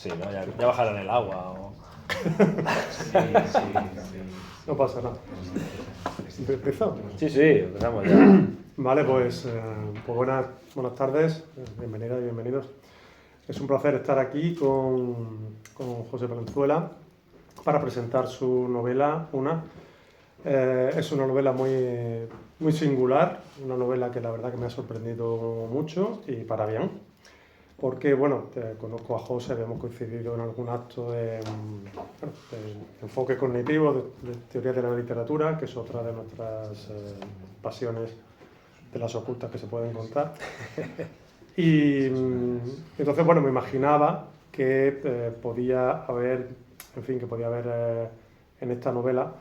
Pues sí, ¿no? Ya bajarán el agua o... Sí. No pasa nada. ¿Empezamos? Sí, empezamos ya. Vale, pues buenas tardes, bienvenidas y bienvenidos. Es un placer estar aquí con José Valenzuela para presentar su novela, Una. Es una novela muy singular, una novela que la verdad que me ha sorprendido mucho y para bien. Porque, bueno, conozco a José, habíamos coincidido en algún acto de enfoque cognitivo, de teoría de la literatura, que es otra de nuestras pasiones de las ocultas que se pueden contar. Y entonces, bueno, me imaginaba que podía haber en esta novela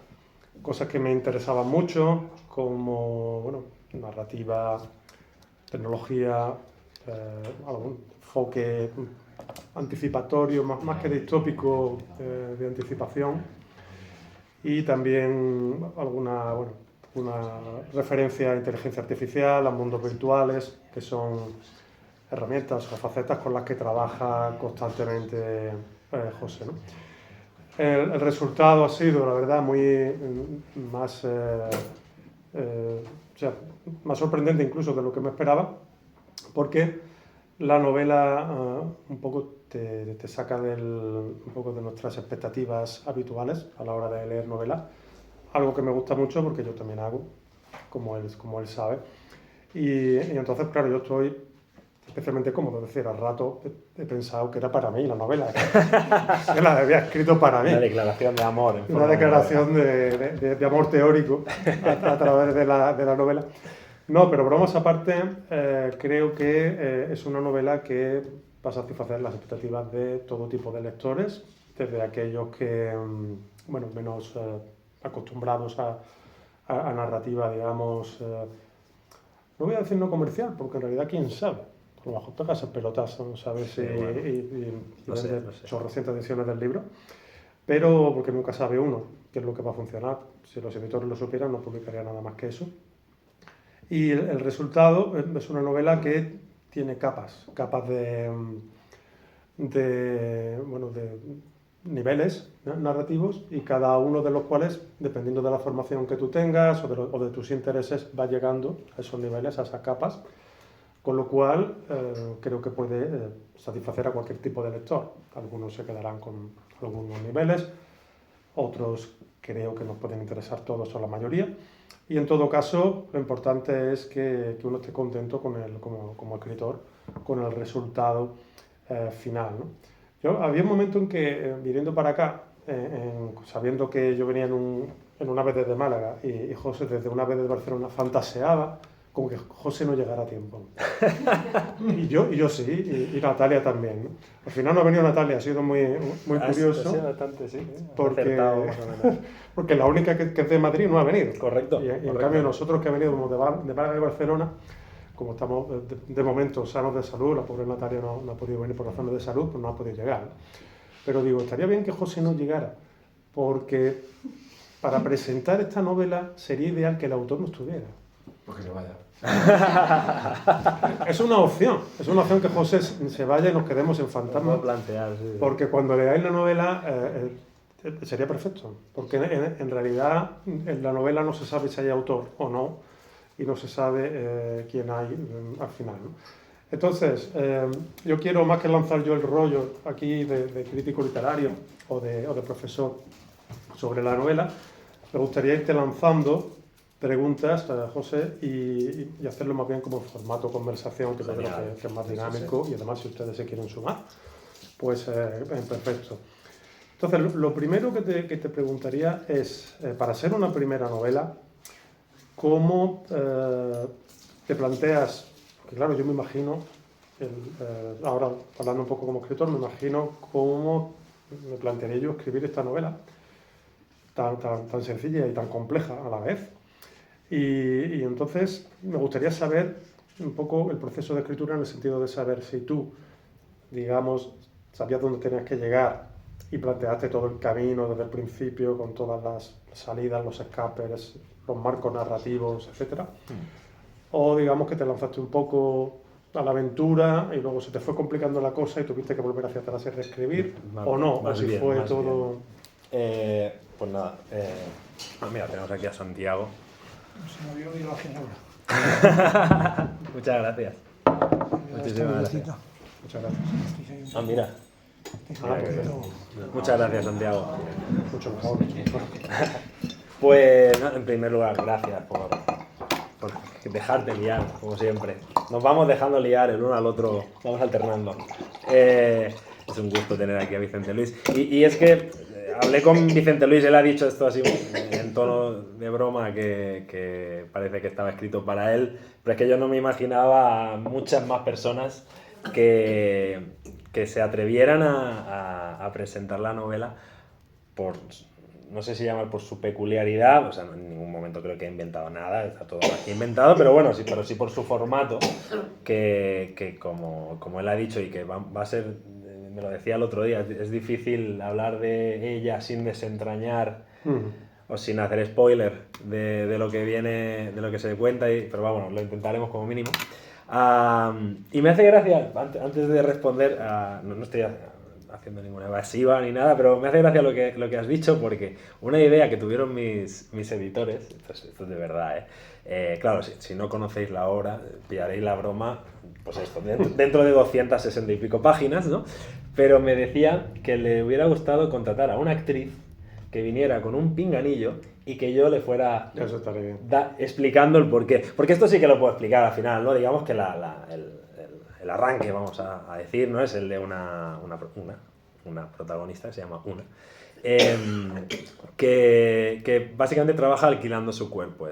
cosas que me interesaban mucho, como, bueno, narrativa, tecnología, algún enfoque anticipatorio, más que distópico, de anticipación, y también una referencia a inteligencia artificial, a mundos virtuales, que son herramientas o facetas con las que trabaja constantemente José, ¿no? El resultado ha sido, la verdad, más sorprendente incluso de lo que me esperaba, porque la novela un poco te saca un poco de nuestras expectativas habituales a la hora de leer novelas, algo que me gusta mucho porque yo también hago, como él sabe. Y entonces, claro, yo estoy especialmente cómodo, es decir, al rato he pensado que era para mí la novela, que la había escrito para mí. Una declaración de amor. Una declaración de amor teórico a través de la novela. No, pero bromas aparte, creo que es una novela que va a satisfacer las expectativas de todo tipo de lectores, desde aquellos que, menos acostumbrados a narrativa, digamos, no voy a decir no comercial, porque en realidad quién sabe. A lo mejor tocas el pelotazo, ¿sabes? Sí, bueno. Y No sé. chorrocientas ediciones del libro, pero porque nunca sabe uno qué es lo que va a funcionar. Si los editores lo supieran, no publicaría nada más que eso. Y el resultado es una novela que tiene capas de niveles narrativos, y cada uno de los cuales, dependiendo de la formación que tú tengas o de tus intereses, va llegando a esos niveles, a esas capas, con lo cual creo que puede satisfacer a cualquier tipo de lector. Algunos se quedarán con algunos niveles, otros creo que nos pueden interesar todos o la mayoría, y en todo caso lo importante es que uno esté contento como escritor con el resultado final, ¿no? Había un momento en que, viniendo para acá, sabiendo que yo venía en una vez desde Málaga y José desde una vez desde Barcelona, fantaseaba como que José no llegara a tiempo. Y yo sí, y Natalia también, ¿no? Al final no ha venido Natalia, ha sido muy curioso. Ha sido bastante, sí. Porque la única que es de Madrid no ha venido. Correcto. Y en cambio nosotros que venimos de Málaga y Barcelona, como estamos de momento sanos de salud, la pobre Natalia no ha podido venir por razones de salud, pues no ha podido llegar, ¿no? Pero digo, estaría bien que José no llegara, porque para presentar esta novela sería ideal que el autor no estuviera. Pues que se vaya. Es una opción que José se vaya y nos quedemos en Fantasma. Lo puedo plantear, sí. Porque cuando leáis la novela sería perfecto, porque en realidad en la novela no se sabe si hay autor o no, y no se sabe quién hay al final, ¿no? Entonces, yo quiero, más que lanzar yo el rollo aquí de crítico literario o de profesor sobre la novela, me gustaría irte lanzando preguntas, José, y hacerlo más bien como formato conversación, que yo creo que es más dinámico, sí. Y además si ustedes se quieren sumar, pues perfecto. Entonces, lo primero que te preguntaría es, para ser una primera novela, ¿cómo te planteas? Porque claro, yo me imagino, ahora hablando un poco como escritor, me imagino cómo me plantearía yo escribir esta novela tan sencilla y tan compleja a la vez. Y entonces me gustaría saber un poco el proceso de escritura, en el sentido de saber si tú, digamos, sabías dónde tenías que llegar y planteaste todo el camino desde el principio, con todas las salidas, los escapes, los marcos narrativos, etc. O digamos que te lanzaste un poco a la aventura y luego se te fue complicando la cosa y tuviste que volver hacia atrás y reescribir, o no, o si bien, fue más todo... bien. Pues nada, mira, tenemos aquí a Santiago. Se me había oído la ahora. Muchas gracias. Muchísimas gracias. Muchas gracias. Ah, mira. Muchas gracias, Santiago. Mucho mejor. Pues, no, en primer lugar, gracias por dejarte liar, como siempre. Nos vamos dejando liar el uno al otro, vamos alternando. Es un gusto tener aquí a Vicente Luis. Y es que hablé con Vicente Luis, él ha dicho esto así en tono de broma, que parece que estaba escrito para él, pero es que yo no me imaginaba a muchas más personas que se atrevieran a presentar la novela por, no sé si llamar por su peculiaridad, o sea, en ningún momento creo que he inventado nada, está todo aquí inventado, pero bueno, sí, pero sí por su formato, que como él ha dicho y que va a ser, me lo decía el otro día, es difícil hablar de ella sin desentrañar o sin hacer spoiler de lo que viene, de lo que se cuenta, pero bueno, lo intentaremos como mínimo. Y me hace gracia, antes de responder, no estoy haciendo ninguna evasiva ni nada, pero me hace gracia lo que has dicho, porque una idea que tuvieron mis editores, esto es de verdad, claro, si no conocéis la obra, pillaréis la broma, pues esto, dentro de 260 y pico páginas, ¿no? Pero me decía que le hubiera gustado contratar a una actriz que viniera con un pinganillo y que yo le fuera explicando el porqué. Porque esto sí que lo puedo explicar al final, ¿no? Digamos que el arranque, vamos a decir, ¿no? Es el de una protagonista que se llama Una, que básicamente trabaja alquilando su cuerpo.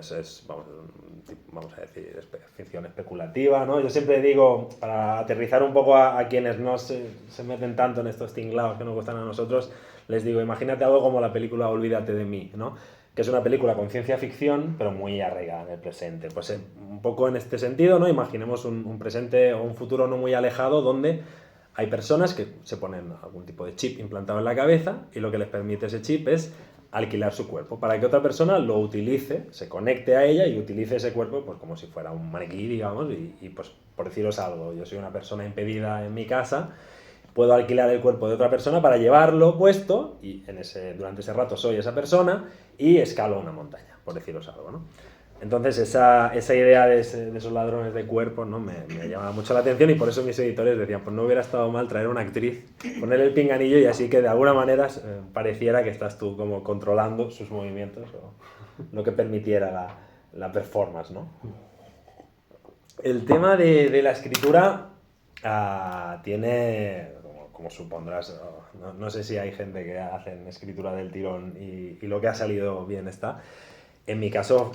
Vamos a decir, ficción especulativa, ¿no? Yo siempre digo, para aterrizar un poco a quienes no se meten tanto en estos tinglados que nos gustan a nosotros, les digo, imagínate algo como la película Olvídate de mí, ¿no? Que es una película con ciencia ficción, pero muy arraigada en el presente. Pues un poco en este sentido, ¿no? Imaginemos un presente o un futuro no muy alejado donde hay personas que se ponen algún tipo de chip implantado en la cabeza y lo que les permite ese chip es alquilar su cuerpo para que otra persona lo utilice, se conecte a ella y utilice ese cuerpo pues como si fuera un maniquí, digamos, y pues por deciros algo, yo soy una persona impedida en mi casa, puedo alquilar el cuerpo de otra persona para llevarlo puesto y durante ese rato soy esa persona y escalo una montaña, por deciros algo, ¿no? Entonces esa idea de esos ladrones de cuerpos, ¿no? me llamaba mucho la atención y por eso mis editores decían, pues no hubiera estado mal traer a una actriz, ponerle el pinganillo y así que de alguna manera pareciera que estás tú como controlando sus movimientos o lo que permitiera la performance, ¿no? El tema de la escritura tiene, como supondrás, no sé si hay gente que hacen escritura del tirón y lo que ha salido bien está. En mi caso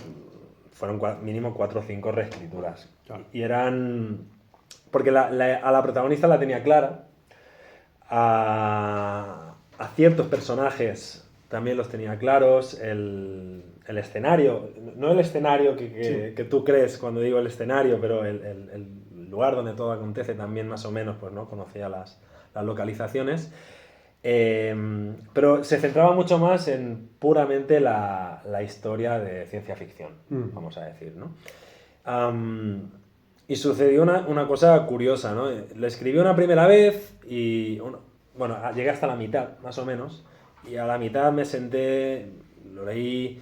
fueron mínimo 4 o 5 reescrituras. Claro. Y eran... Porque a la protagonista la tenía clara, a ciertos personajes también los tenía claros, el escenario, no el escenario que tú crees cuando digo el escenario, pero el lugar donde todo acontece también más o menos, pues no conocía las localizaciones. Pero se centraba mucho más en puramente la historia de ciencia ficción, vamos a decir, ¿no? Y sucedió una cosa curiosa, ¿no? Le escribí una primera vez y, bueno, llegué hasta la mitad, más o menos, y a la mitad me senté, lo leí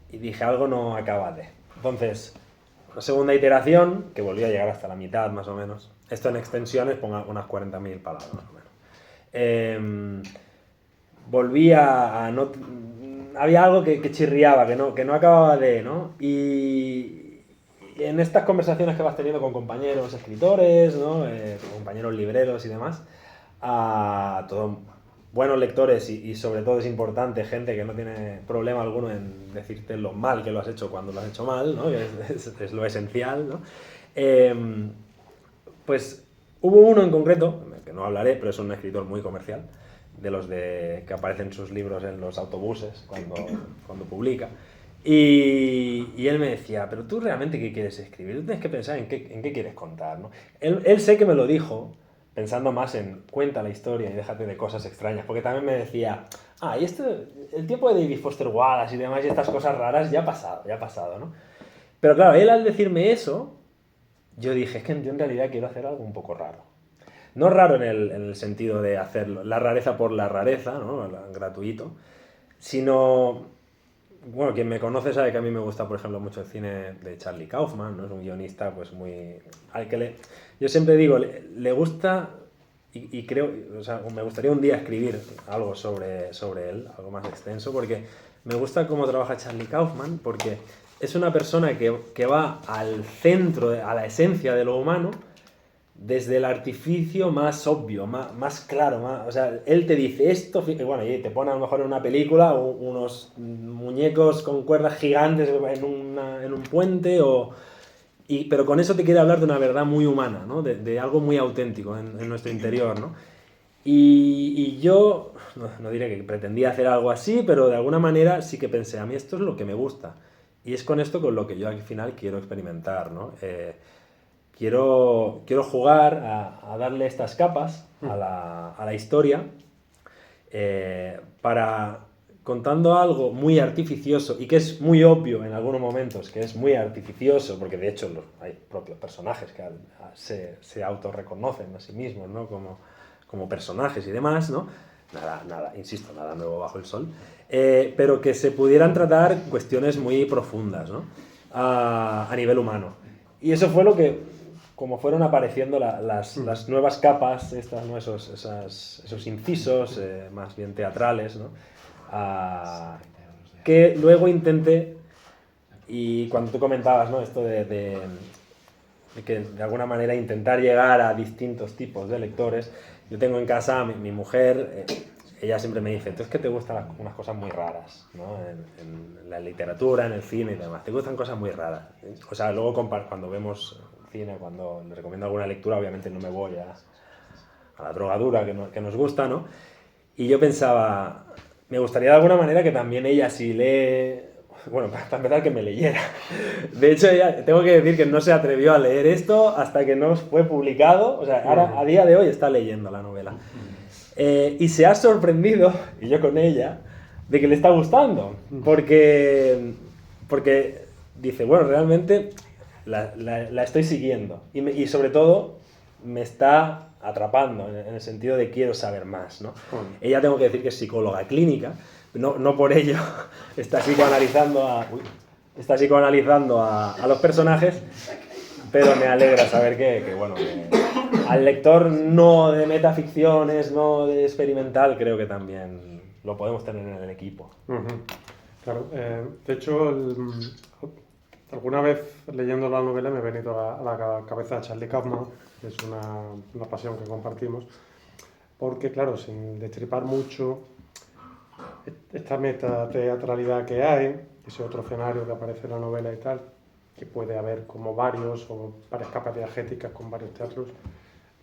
y dije, algo no acaba de. Entonces, una segunda iteración, que volví a llegar hasta la mitad, más o menos. Esto en extensiones, ponga unas 40.000 palabras, más o menos. Volví había algo que chirriaba, que no acababa de, ¿no? Y en estas conversaciones que vas teniendo con compañeros escritores, ¿no? Compañeros libreros y demás, a todos buenos lectores y sobre todo es importante gente que no tiene problema alguno en decirte lo mal que lo has hecho cuando lo has hecho mal, ¿no? Que es lo esencial, ¿no? Pues hubo uno en concreto, que no hablaré, pero es un escritor muy comercial, de los que aparecen sus libros en los autobuses cuando publica. Y él me decía, pero tú realmente ¿qué quieres escribir? Tú tienes que pensar en qué quieres contar, ¿no? Él sé que me lo dijo pensando más en cuenta la historia y déjate de cosas extrañas, porque también me decía, y el tiempo de David Foster Wallace y demás y estas cosas raras ya ha pasado, ¿no? Pero claro, él al decirme eso, yo dije, es que yo en realidad quiero hacer algo un poco raro. No raro en el sentido de hacerlo, la rareza por la rareza, ¿no? Gratuito, sino, bueno, quien me conoce sabe que a mí me gusta, por ejemplo, mucho el cine de Charlie Kaufman, ¿no? Es un guionista, pues muy... al que yo siempre digo, le gusta, y creo, o sea, me gustaría un día escribir algo sobre él, algo más extenso, porque me gusta cómo trabaja Charlie Kaufman, porque es una persona que va al centro, a la esencia de lo humano, desde el artificio más obvio, más claro, o sea, él te dice esto, y bueno, y te pone a lo mejor en una película unos muñecos con cuerdas gigantes en un puente, pero con eso te quiere hablar de una verdad muy humana, ¿no? De algo muy auténtico en nuestro interior, ¿no? Y yo, no diré que pretendía hacer algo así, pero de alguna manera sí que pensé, a mí esto es lo que me gusta. Y es con esto con lo que yo al final quiero experimentar, ¿no? Quiero jugar a darle estas capas a la historia para, contando algo muy artificioso y que es muy obvio en algunos momentos, que es muy artificioso, porque de hecho hay propios personajes que se autorreconocen a sí mismos, ¿no? como personajes y demás, ¿no? Nada, insisto, nada nuevo bajo el sol, pero que se pudieran tratar cuestiones muy profundas, ¿no? A nivel humano. Y eso fue lo que, como fueron apareciendo las nuevas capas, estas, ¿no? esos incisos más bien teatrales, ¿no? Que luego intenté, y cuando tú comentabas, ¿no? Esto de que de alguna manera intentar llegar a distintos tipos de lectores, yo tengo en casa a mi mujer, ella siempre me dice, tú es que te gustan unas cosas muy raras, ¿no? En la literatura, en el cine y demás, te gustan cosas muy raras. O sea, luego cuando vemos cine, cuando le recomiendo alguna lectura, obviamente no me voy a la drogadura que nos gusta, ¿no? Y yo pensaba, me gustaría de alguna manera que también ella, si lee, bueno, para empezar, que me leyera. De hecho, ella, tengo que decir que no se atrevió a leer esto hasta que no fue publicado. O sea, ahora, a día de hoy, está leyendo la novela. Y se ha sorprendido, y yo con ella, de que le está gustando. Porque dice, bueno, realmente la estoy siguiendo. Y sobre todo, me está atrapando, en el sentido de quiero saber más, ¿no? Ella, tengo que decir que es psicóloga clínica, no por ello está psicoanalizando a los personajes, pero me alegra saber que al lector no de metaficciones, no de experimental, creo que también lo podemos tener en el equipo. Claro, de hecho, alguna vez leyendo la novela me he venido a la cabeza de Charlie Kaufman, que es una pasión que compartimos, porque claro, sin destripar mucho esta metateatralidad que hay, ese otro escenario que aparece en la novela y tal, que puede haber como varias capas diegéticas con varios teatros,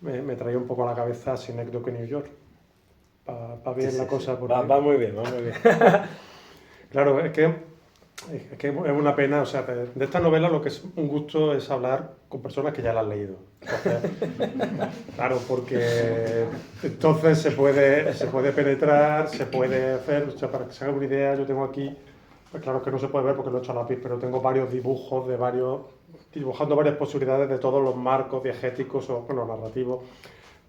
me traía un poco a la cabeza Synecdoche New York, para bien la cosa. Va muy bien, va muy bien. Claro, es que es una pena, o sea, de esta novela lo que es un gusto es hablar con personas que ya la han leído. Entonces, claro, porque entonces se puede penetrar, se puede hacer, o sea, para que se haga una idea, yo tengo aquí, pues claro que no se puede ver porque lo he hecho a lápiz, pero tengo varios dibujos dibujando varias posibilidades de todos los marcos diegéticos o, bueno, narrativos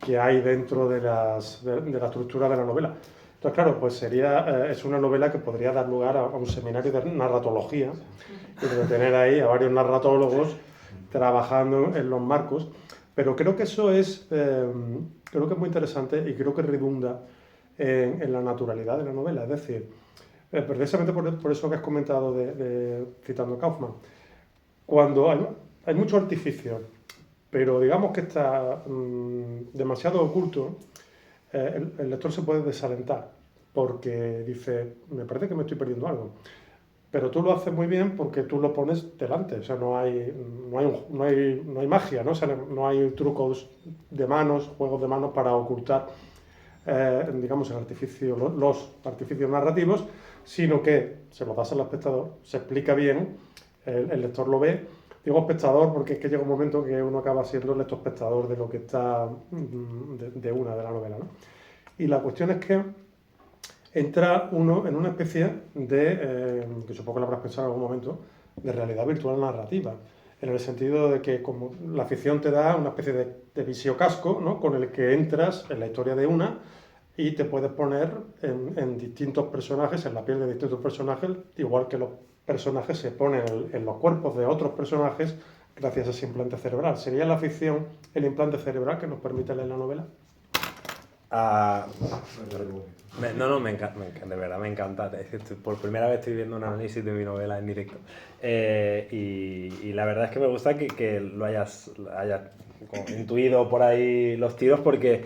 que hay dentro de la estructura de la novela. Entonces, claro, pues es una novela que podría dar lugar a un seminario de narratología y de tener ahí a varios narratólogos trabajando en los marcos, pero creo que eso creo que es muy interesante y creo que redunda en la naturalidad de la novela, es decir, precisamente por eso que has comentado citando Kaufman, cuando hay mucho artificio, pero digamos que está demasiado oculto, el lector se puede desalentar porque dice, me parece que me estoy perdiendo algo. Pero tú lo haces muy bien porque tú lo pones delante, o sea, no hay magia, ¿no? O sea, no hay trucos de manos, juegos de manos para ocultar, digamos, los artificios narrativos, sino que se lo das al espectador, se explica bien, el lector lo ve. Digo espectador porque es que llega un momento que uno acaba siendo el lector-espectador de lo que está de la novela, ¿no? Y la cuestión es que entra uno en una especie de, que supongo que lo habrás pensado en algún momento, de realidad virtual narrativa. en el sentido de que como la ficción te da una especie de visiocasco, ¿no? Con el que entras en la historia de una y te puedes poner en distintos personajes, en la piel de distintos personajes, igual que los personajes se ponen en los cuerpos de otros personajes gracias a ese implante cerebral. ¿Sería la ficción el implante cerebral que nos permite leer la novela? De verdad me encanta. Por primera vez estoy viendo un análisis de mi novela en directo. Y la verdad es que me gusta que lo hayas como intuido por ahí los tiros, porque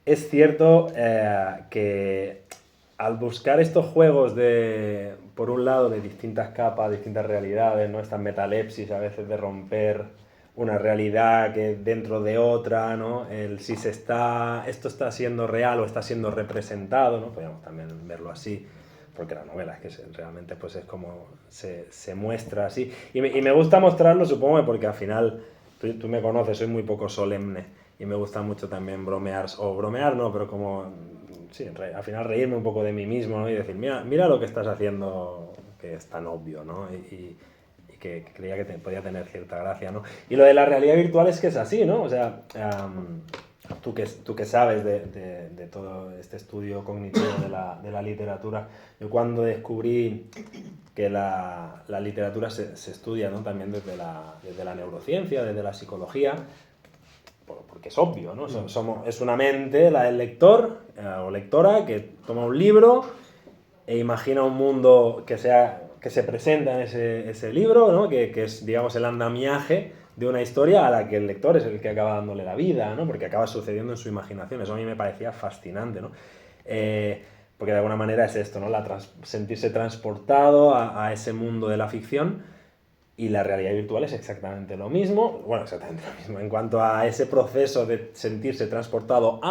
es cierto que al buscar estos juegos por un lado, de distintas capas, distintas realidades, ¿no? Esta metalepsis a veces de romper una realidad que dentro de otra, ¿no? Si esto está siendo real o está siendo representado, ¿no? Podríamos también verlo así, porque la novela es que realmente pues es como se muestra así. Y me gusta mostrarlo, supongo, porque al final, tú me conoces, soy muy poco solemne, y me gusta mucho también bromear no, pero como, sí, al final reírme un poco de mí mismo, ¿no? Y decir, mira lo que estás haciendo, que es tan obvio, ¿no? Y que creía que podía tener cierta gracia, ¿no? Y lo de la realidad virtual es que es así, ¿no? O sea, tú que sabes de todo este estudio cognitivo de la literatura, yo cuando descubrí que la literatura se estudia, ¿no? También desde la neurociencia, desde la psicología, porque es obvio, ¿no? Es una mente, la del lector o lectora, que toma un libro e imagina un mundo que se presenta en ese libro, ¿no? Que es, digamos, el andamiaje de una historia a la que el lector es el que acaba dándole la vida, ¿no? Porque acaba sucediendo en su imaginación. Eso a mí me parecía fascinante, ¿no? Porque de alguna manera es esto, ¿no? Sentirse transportado a ese mundo de la ficción, y la realidad virtual es exactamente lo mismo. Bueno, exactamente lo mismo en cuanto a ese proceso de sentirse transportado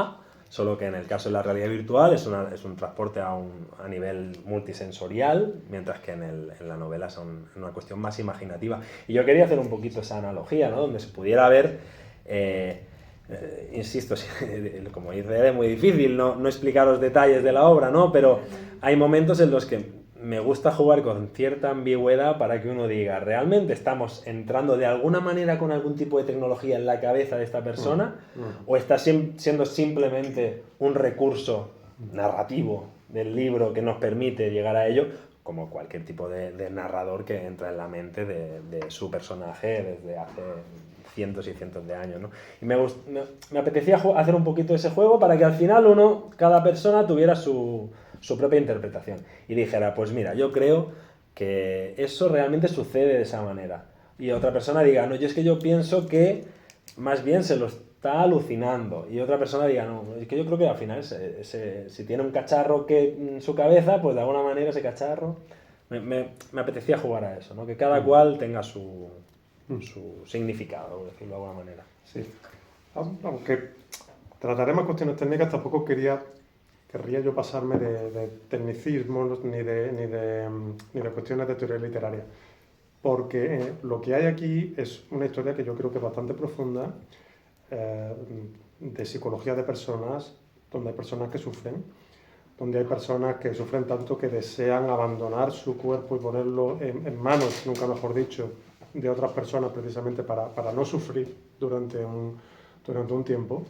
solo que en el caso de la realidad virtual es un transporte a nivel multisensorial, mientras que en la novela es una cuestión más imaginativa. Y yo quería hacer un poquito esa analogía, ¿no? Donde se pudiera ver, insisto, como dice, es muy difícil no explicar los detalles de la obra, ¿no? Pero hay momentos en los que me gusta jugar con cierta ambigüedad para que uno diga, ¿realmente estamos entrando de alguna manera con algún tipo de tecnología en la cabeza de esta persona? ¿O está siendo simplemente un recurso narrativo del libro que nos permite llegar a ello, como cualquier tipo de narrador que entra en la mente de su personaje desde hace cientos y cientos de años, ¿no? Y me apetecía hacer un poquito ese juego para que al final cada persona tuviera su propia interpretación y dijera, pues mira, yo creo que eso realmente sucede de esa manera. Y otra persona diga, no, es que yo pienso que más bien se lo está alucinando. Y otra persona diga, no, es que yo creo que al final si tiene un cacharro en su cabeza, pues de alguna manera ese cacharro... Me apetecía jugar a eso, ¿no? Que cada cual tenga su significado, por decirlo de alguna manera. Sí. Aunque trataremos cuestiones técnicas, tampoco querría yo pasarme de tecnicismos ni de cuestiones de teoría literaria, porque lo que hay aquí es una historia que yo creo que es bastante profunda, de psicología de personas, donde hay personas que sufren, donde hay personas que sufren tanto que desean abandonar su cuerpo y ponerlo en manos, nunca mejor dicho, de otras personas, precisamente para no sufrir durante un tiempo.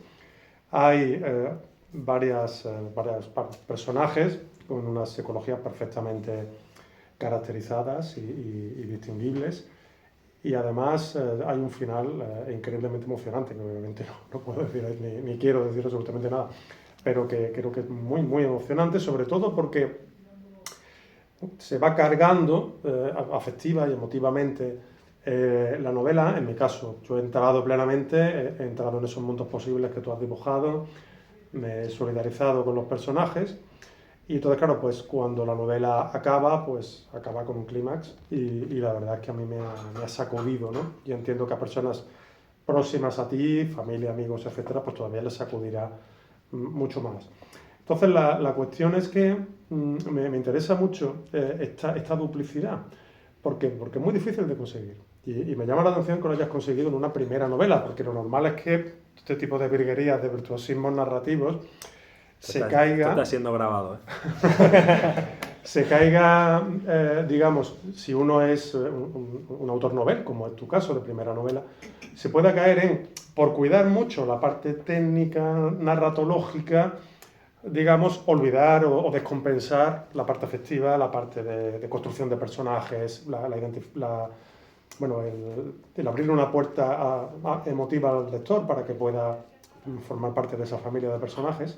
Hay varias personajes con unas psicologías perfectamente caracterizadas y distinguibles, y además hay un final increíblemente emocionante, que obviamente no puedo decir ni quiero decir absolutamente nada, pero que creo que es muy, muy emocionante, sobre todo porque se va cargando afectiva y emotivamente la novela. En mi caso, yo he entrado plenamente, he entrado en esos mundos posibles que tú has dibujado, me he solidarizado con los personajes, y entonces, claro, pues cuando la novela acaba, pues acaba con un clímax, y la verdad es que a mí me ha sacudido, ¿no? Y entiendo que a personas próximas a ti, familia, amigos, etcétera, pues todavía les sacudirá mucho más. Entonces la cuestión es que me interesa mucho esta duplicidad. ¿Por qué? Porque es muy difícil de conseguir. Y me llama la atención que lo hayas conseguido en una primera novela, porque lo normal es que este tipo de virguerías, de virtuosismos narrativos, se caiga... Esto está siendo grabado, ¿eh? se caiga, digamos, si uno es un autor novel, como es tu caso, de primera novela, se pueda caer en, por cuidar mucho la parte técnica, narratológica, digamos, olvidar o descompensar la parte afectiva, la parte de construcción de personajes, bueno, el abrir una puerta emotiva al lector para que pueda formar parte de esa familia de personajes,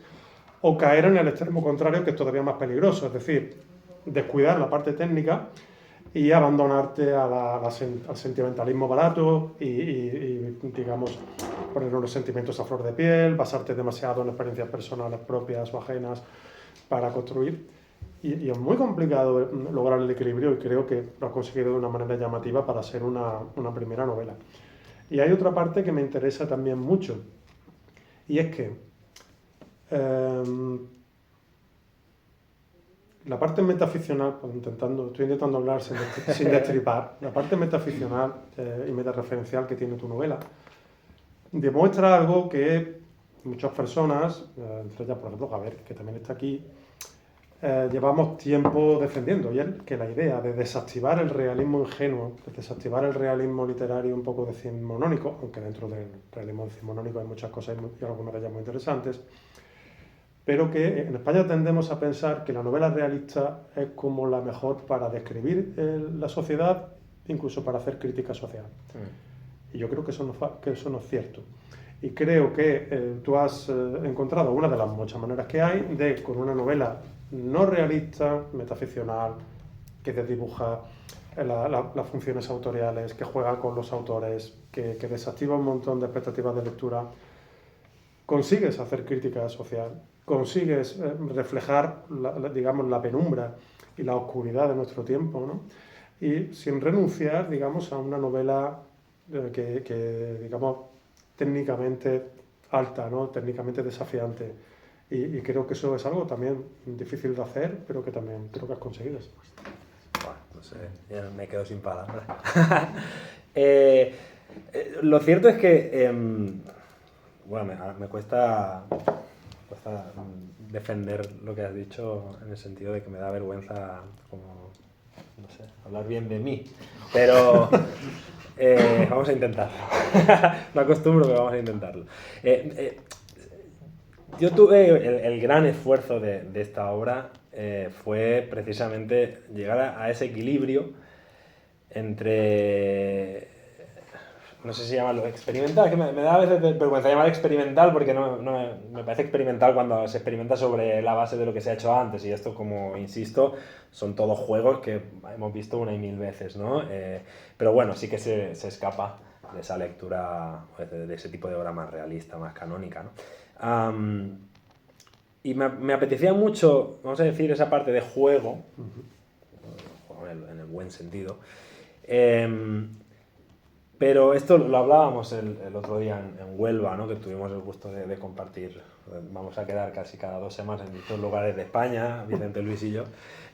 o caer en el extremo contrario, que es todavía más peligroso, es decir, descuidar la parte técnica y abandonarte al sentimentalismo barato y, digamos, poner unos sentimientos a flor de piel, basarte demasiado en experiencias personales propias o ajenas para construir. Y es muy complicado lograr el equilibrio y creo que lo has conseguido de una manera llamativa para ser una primera novela. Y hay otra parte que me interesa también mucho, y es que la parte metaficcional, pues estoy intentando hablar sin destripar, la parte metaficcional y metareferencial que tiene tu novela demuestra algo que muchas personas, entre ellas, por ejemplo, Gaber, que también está aquí, llevamos tiempo defendiendo, y es que la idea de desactivar el realismo ingenuo, de desactivar el realismo literario un poco decimonónico, aunque dentro del realismo decimonónico hay muchas cosas y algunas de ellas muy interesantes, pero que en España tendemos a pensar que la novela realista es como la mejor para describir la sociedad, incluso para hacer crítica social. Y yo creo que eso no es cierto. Y creo que tú has encontrado una de las muchas maneras que hay de, con una novela no realista, metaficcional, que desdibuja las funciones autoriales, que juega con los autores, que desactiva un montón de expectativas de lectura, consigues hacer crítica social, consigues reflejar, digamos, la penumbra y la oscuridad de nuestro tiempo, ¿no? Y sin renunciar, digamos, a una novela que digamos, técnicamente alta, ¿no? Técnicamente desafiante. Y creo que eso es algo también difícil de hacer, pero que también creo que has conseguido. Bueno, no sé, ya me quedo sin palabras. Lo cierto es que bueno, me cuesta defender lo que has dicho, en el sentido de que me da vergüenza como, no sé, hablar bien de mí, pero vamos a intentarlo. No acostumbro, pero vamos a intentarlo. Yo tuve el gran esfuerzo de esta obra, fue precisamente llegar a ese equilibrio entre, no sé si llamarlo experimental, que me da a veces vergüenza llamar experimental porque no me parece experimental cuando se experimenta sobre la base de lo que se ha hecho antes, y esto, como insisto, son todos juegos que hemos visto una y mil veces, ¿no? Pero bueno, sí que se escapa de esa lectura, de ese tipo de obra más realista, más canónica, ¿no? Y me apetecía mucho, vamos a decir, esa parte de juego, en el buen sentido, pero esto lo hablábamos el otro día en Huelva, ¿no? Que tuvimos el gusto de compartir. Vamos a quedar casi cada 2 semanas en distintos lugares de España, Vicente Luis y yo,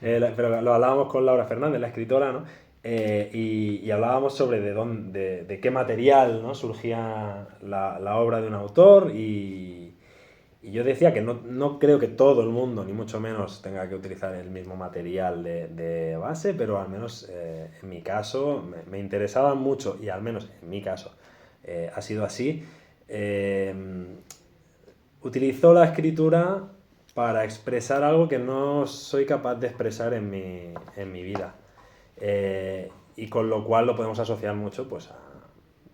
pero lo hablábamos con Laura Fernández, la escritora, ¿no? Y hablábamos sobre de qué material, ¿no? Surgía la obra de un autor, y yo decía que no creo que todo el mundo, ni mucho menos, tenga que utilizar el mismo material de base, pero al menos en mi caso me interesaba mucho, y al menos en mi caso ha sido así. Utilizo la escritura para expresar algo que no soy capaz de expresar en mi vida. Y con lo cual lo podemos asociar mucho, pues, a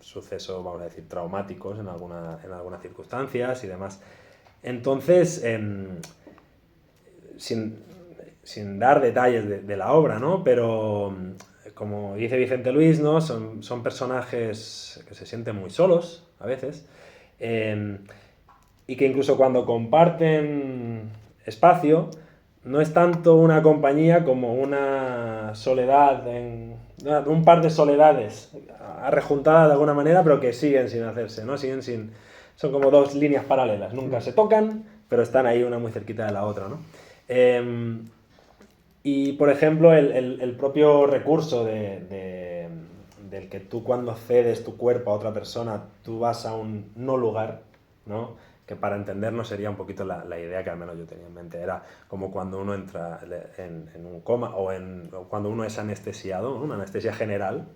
sucesos, vamos a decir, traumáticos en algunas circunstancias y demás. Entonces, sin dar detalles de la obra, ¿no? Pero, como dice Vicente Luis, ¿no? Son personajes que se sienten muy solos a veces, y que incluso cuando comparten espacio, no es tanto una compañía como una soledad, un par de soledades arrejuntadas de alguna manera, pero que siguen sin hacerse, ¿no? Son como 2 líneas paralelas, nunca se tocan, pero están ahí una muy cerquita de la otra, ¿no? Y, por ejemplo, el propio recurso del que tú, cuando cedes tu cuerpo a otra persona, tú vas a un no lugar, ¿no? que para entendernos sería un poquito la idea que al menos yo tenía en mente. Era como cuando uno entra en un coma o cuando uno es anestesiado, ¿no? Una anestesia general,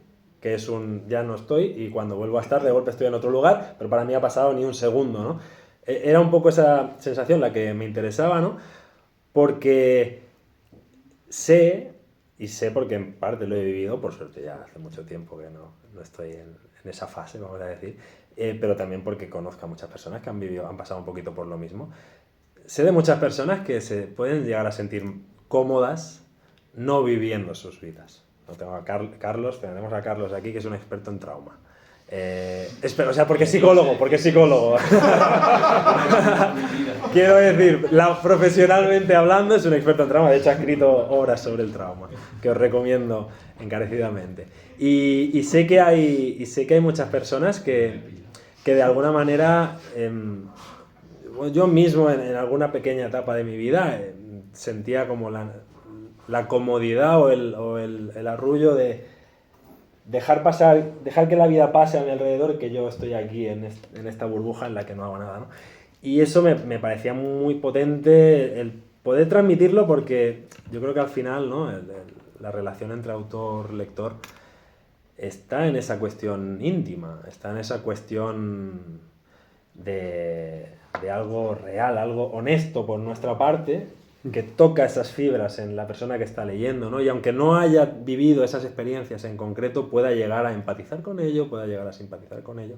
que es ya no estoy y cuando vuelvo a estar de golpe estoy en otro lugar, pero para mí ha pasado ni un segundo, ¿no? Era un poco esa sensación la que me interesaba, ¿no? Porque sé porque en parte lo he vivido, por suerte ya hace mucho tiempo que no estoy en esa fase, vamos a decir, pero también porque conozco a muchas personas que han pasado un poquito por lo mismo. Sé de muchas personas que se pueden llegar a sentir cómodas no viviendo sus vidas. No tengo a Carlos, tenemos a Carlos aquí, que es un experto en trauma. O sea, porque es psicólogo. Quiero decir, profesionalmente hablando, es un experto en trauma. De hecho, ha escrito obras sobre el trauma, que os recomiendo encarecidamente. Y sé que hay muchas personas que de alguna manera, yo mismo en alguna pequeña etapa de mi vida, sentía como la comodidad o el arrullo de dejar que la vida pase a mi alrededor y que yo estoy aquí en esta burbuja en la que no hago nada, ¿no? Y eso me parecía muy potente el poder transmitirlo, porque yo creo que al final, ¿no? La relación entre autor-lector está en esa cuestión íntima, está en esa cuestión de algo real, algo honesto por nuestra parte, que toca esas fibras en la persona que está leyendo, ¿no? Y aunque no haya vivido esas experiencias en concreto, pueda llegar a empatizar con ello, pueda llegar a simpatizar con ello,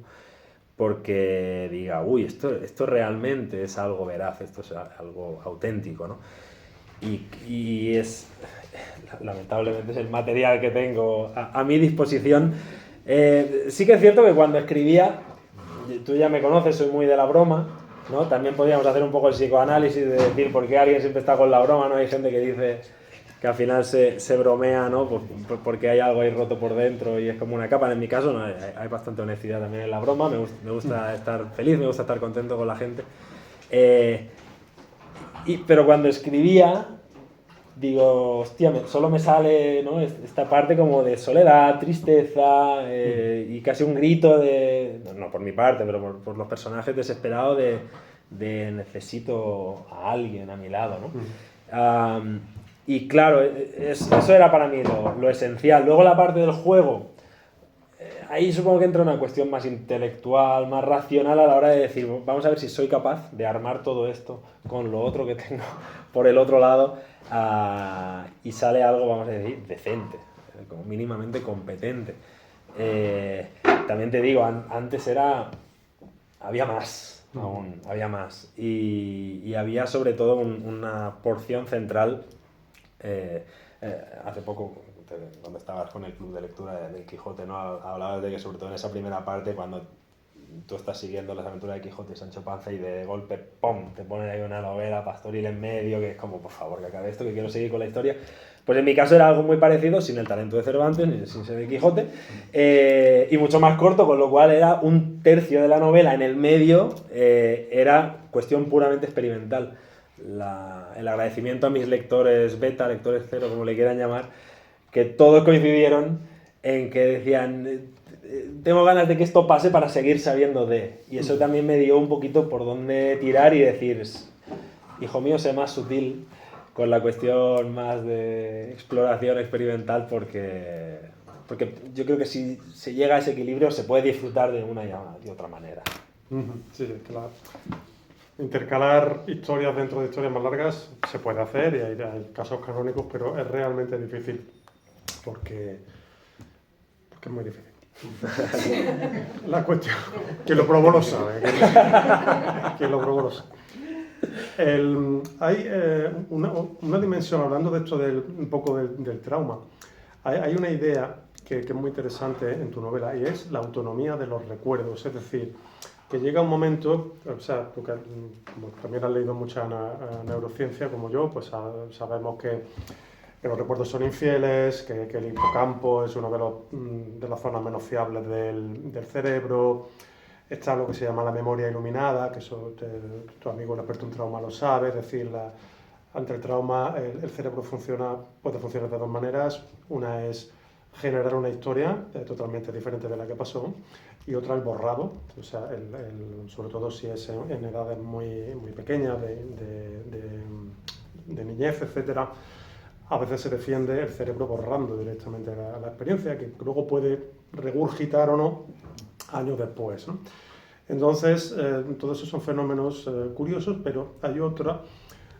porque diga, uy, esto realmente es algo veraz, esto es algo auténtico, ¿no? Y lamentablemente es el material que tengo a mi disposición. Sí que es cierto que cuando escribía, tú ya me conoces, soy muy de la broma, ¿no? También podríamos hacer un poco el psicoanálisis de decir por qué alguien siempre está con la broma, ¿no? Hay gente que dice que al final se bromea, ¿no? Porque hay algo ahí roto por dentro y es como una capa. En mi caso no, hay bastante honestidad también en la broma, me gusta estar feliz, me gusta estar contento con la gente. Pero cuando escribía, digo, hostia, solo me sale, ¿no? Esta parte como de soledad, tristeza y casi un grito no por mi parte, pero por los personajes desesperados de necesito a alguien a mi lado, ¿no? Y claro, eso era para mí lo esencial. Luego la parte del juego, ahí supongo que entra una cuestión más intelectual, más racional a la hora de decir, vamos a ver si soy capaz de armar todo esto con lo otro que tengo por el otro lado, y sale algo, vamos a decir, decente, como mínimamente competente. También te digo, antes había más, aún, había más. Y había sobre todo una porción central. Hace poco, cuando estabas con el club de lectura del Quijote, ¿no? Hablabas de que sobre todo en esa primera parte, cuando tú estás siguiendo las aventuras de Quijote y Sancho Panza y de golpe, ¡pum!, te ponen ahí una novela pastoril en medio, que es como, por favor, que acabe esto, que quiero seguir con la historia. Pues en mi caso era algo muy parecido, sin el talento de Cervantes, ni sin ser de Quijote, y mucho más corto, con lo cual era un tercio de la novela en el medio, era cuestión puramente experimental. El agradecimiento a mis lectores beta, lectores cero, como le quieran llamar, que todos coincidieron en que decían, tengo ganas de que esto pase para seguir sabiendo de. Y eso también me dio un poquito por dónde tirar y decir, hijo mío, sé más sutil con la cuestión más de exploración experimental, porque yo creo que si se llega a ese equilibrio se puede disfrutar de una y otra manera. Sí, claro. Intercalar historias dentro de historias más largas se puede hacer y hay casos canónicos, pero es realmente difícil porque es muy difícil. La cuestión, quien lo probó lo sabe. Quien lo probó lo sabe. Hay una dimensión, hablando de esto un poco del trauma, hay una idea que es muy interesante en tu novela, y es la autonomía de los recuerdos. Es decir, que llega un momento, o sea, tú que como también has leído mucha neurociencia como yo, pues sabemos que los recuerdos son infieles, que el hipocampo es una de las zonas menos fiables del cerebro. Está lo que se llama la memoria iluminada, que eso tu amigo el experto en trauma lo sabe, es decir, ante el trauma el cerebro puede funcionar de dos maneras. Una es generar una historia totalmente diferente de la que pasó, y otra el borrado, o sea, sobre todo si es en edades muy, muy pequeñas, de niñez, etcétera. A veces se defiende el cerebro borrando directamente la experiencia, que luego puede regurgitar o no años después, ¿no? Entonces, todos esos son fenómenos curiosos, pero hay otra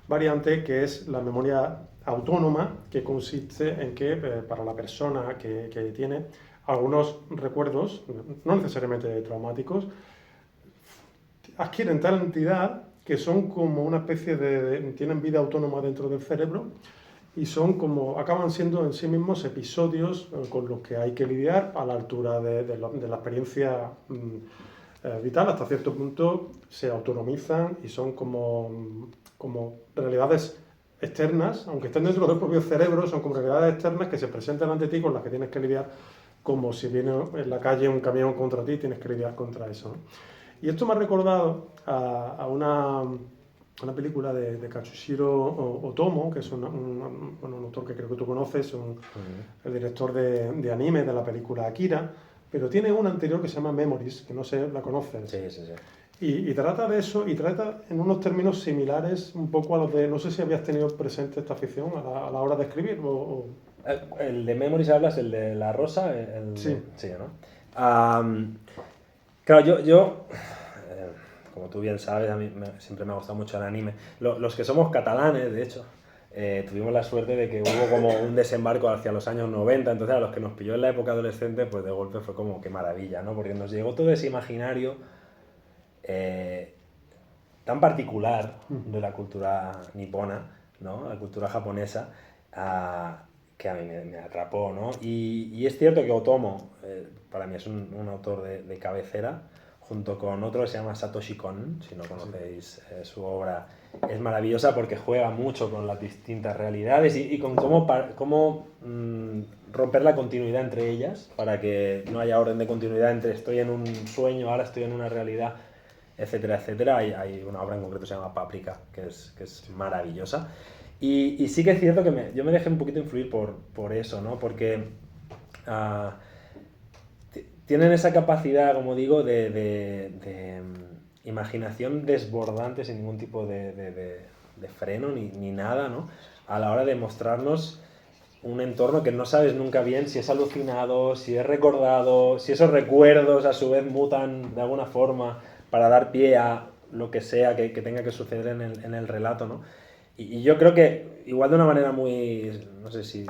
variante que es la memoria autónoma, que consiste en que para la persona que tiene algunos recuerdos, no necesariamente traumáticos, adquieren tal entidad que son como una especie tienen vida autónoma dentro del cerebro y acaban siendo en sí mismos episodios con los que hay que lidiar a la altura de la experiencia vital. Hasta cierto punto se autonomizan y son como realidades externas, aunque estén dentro del propio cerebro, son como realidades externas que se presentan ante ti con las que tienes que lidiar, como si viene en la calle un camión contra ti, tienes que lidiar contra eso, ¿no? Y esto me ha recordado a una película de Katsushiro Otomo, que es un autor que creo que tú conoces, el director de anime de la película Akira, pero tiene una anterior que se llama Memories, que no sé, ¿la conoces? Sí, sí, sí. Y trata de eso, y trata en unos términos similares un poco a los de, no sé si habías tenido presente esta ficción a la hora de escribir El de Memories hablas, el de la rosa, Sí. Sí, ¿no? Claro, yo como tú bien sabes, a mí siempre me ha gustado mucho el anime. Los que somos catalanes, de hecho, tuvimos la suerte de que hubo como un desembarco hacia los años 90, entonces a los que nos pilló en la época adolescente, pues de golpe fue como qué maravilla, ¿no? Porque nos llegó todo ese imaginario tan particular de la cultura nipona, ¿no? La cultura japonesa, que a mí me atrapó, ¿no? Y es cierto que Otomo, para mí es un autor de cabecera, junto con otro que se llama Satoshi Kon, si no conocéis su obra, es maravillosa porque juega mucho con las distintas realidades y con cómo romper la continuidad entre ellas, para que no haya orden de continuidad entre estoy en un sueño, ahora estoy en una realidad, etcétera, etcétera. Hay una obra en concreto que se llama Paprika, que es maravillosa. Y sí que es cierto que yo me dejé un poquito influir por eso, ¿no? Porque tienen esa capacidad, como digo, de imaginación desbordante sin ningún tipo de freno ni nada, ¿no? A la hora de mostrarnos un entorno que no sabes nunca bien si es alucinado, si es recordado, si esos recuerdos a su vez mutan de alguna forma para dar pie a lo que sea que tenga que suceder en el relato, ¿no? Y yo creo que, igual de una manera muy, no sé si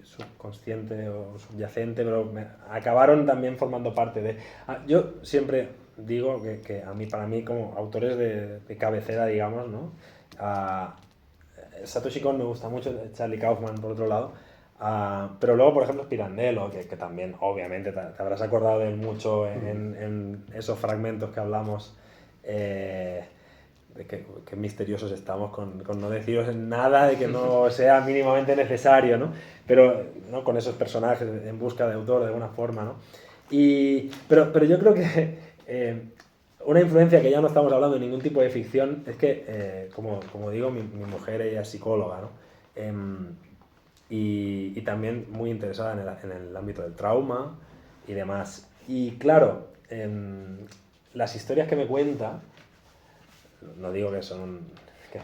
subconsciente o subyacente, pero acabaron también formando parte de... Yo siempre digo que para mí como autores de cabecera, digamos, ¿no? Satoshi Kon me gusta mucho, Charlie Kaufman por otro lado, pero luego, por ejemplo, Pirandello, que también, obviamente, te habrás acordado de él mucho en esos fragmentos que hablamos, de que misteriosos estamos con no deciros nada de que no sea mínimamente necesario, ¿no? Pero ¿no? Con esos personajes en busca de autor de alguna forma, ¿no? Pero yo creo que una influencia que ya no estamos hablando de ningún tipo de ficción es que, como digo, mi mujer ella es psicóloga, ¿no? Y también muy interesada en el ámbito del trauma y demás. Y claro, las historias que me cuenta, no digo que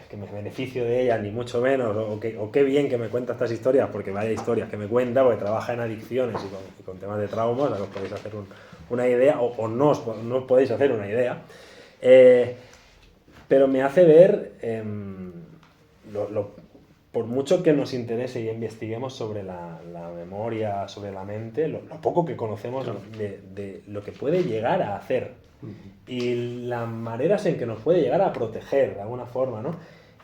que me beneficio de ellas, ni mucho menos, o qué bien que me cuenta estas historias, porque vaya historias que me cuenta, porque trabaja en adicciones y con temas de traumas, os podéis hacer una idea, o no os podéis hacer una idea, pero me hace ver, por mucho que nos interese y investiguemos sobre la memoria, sobre la mente, lo poco que conocemos de lo que puede llegar a hacer y las maneras en que nos puede llegar a proteger de alguna forma, ¿no?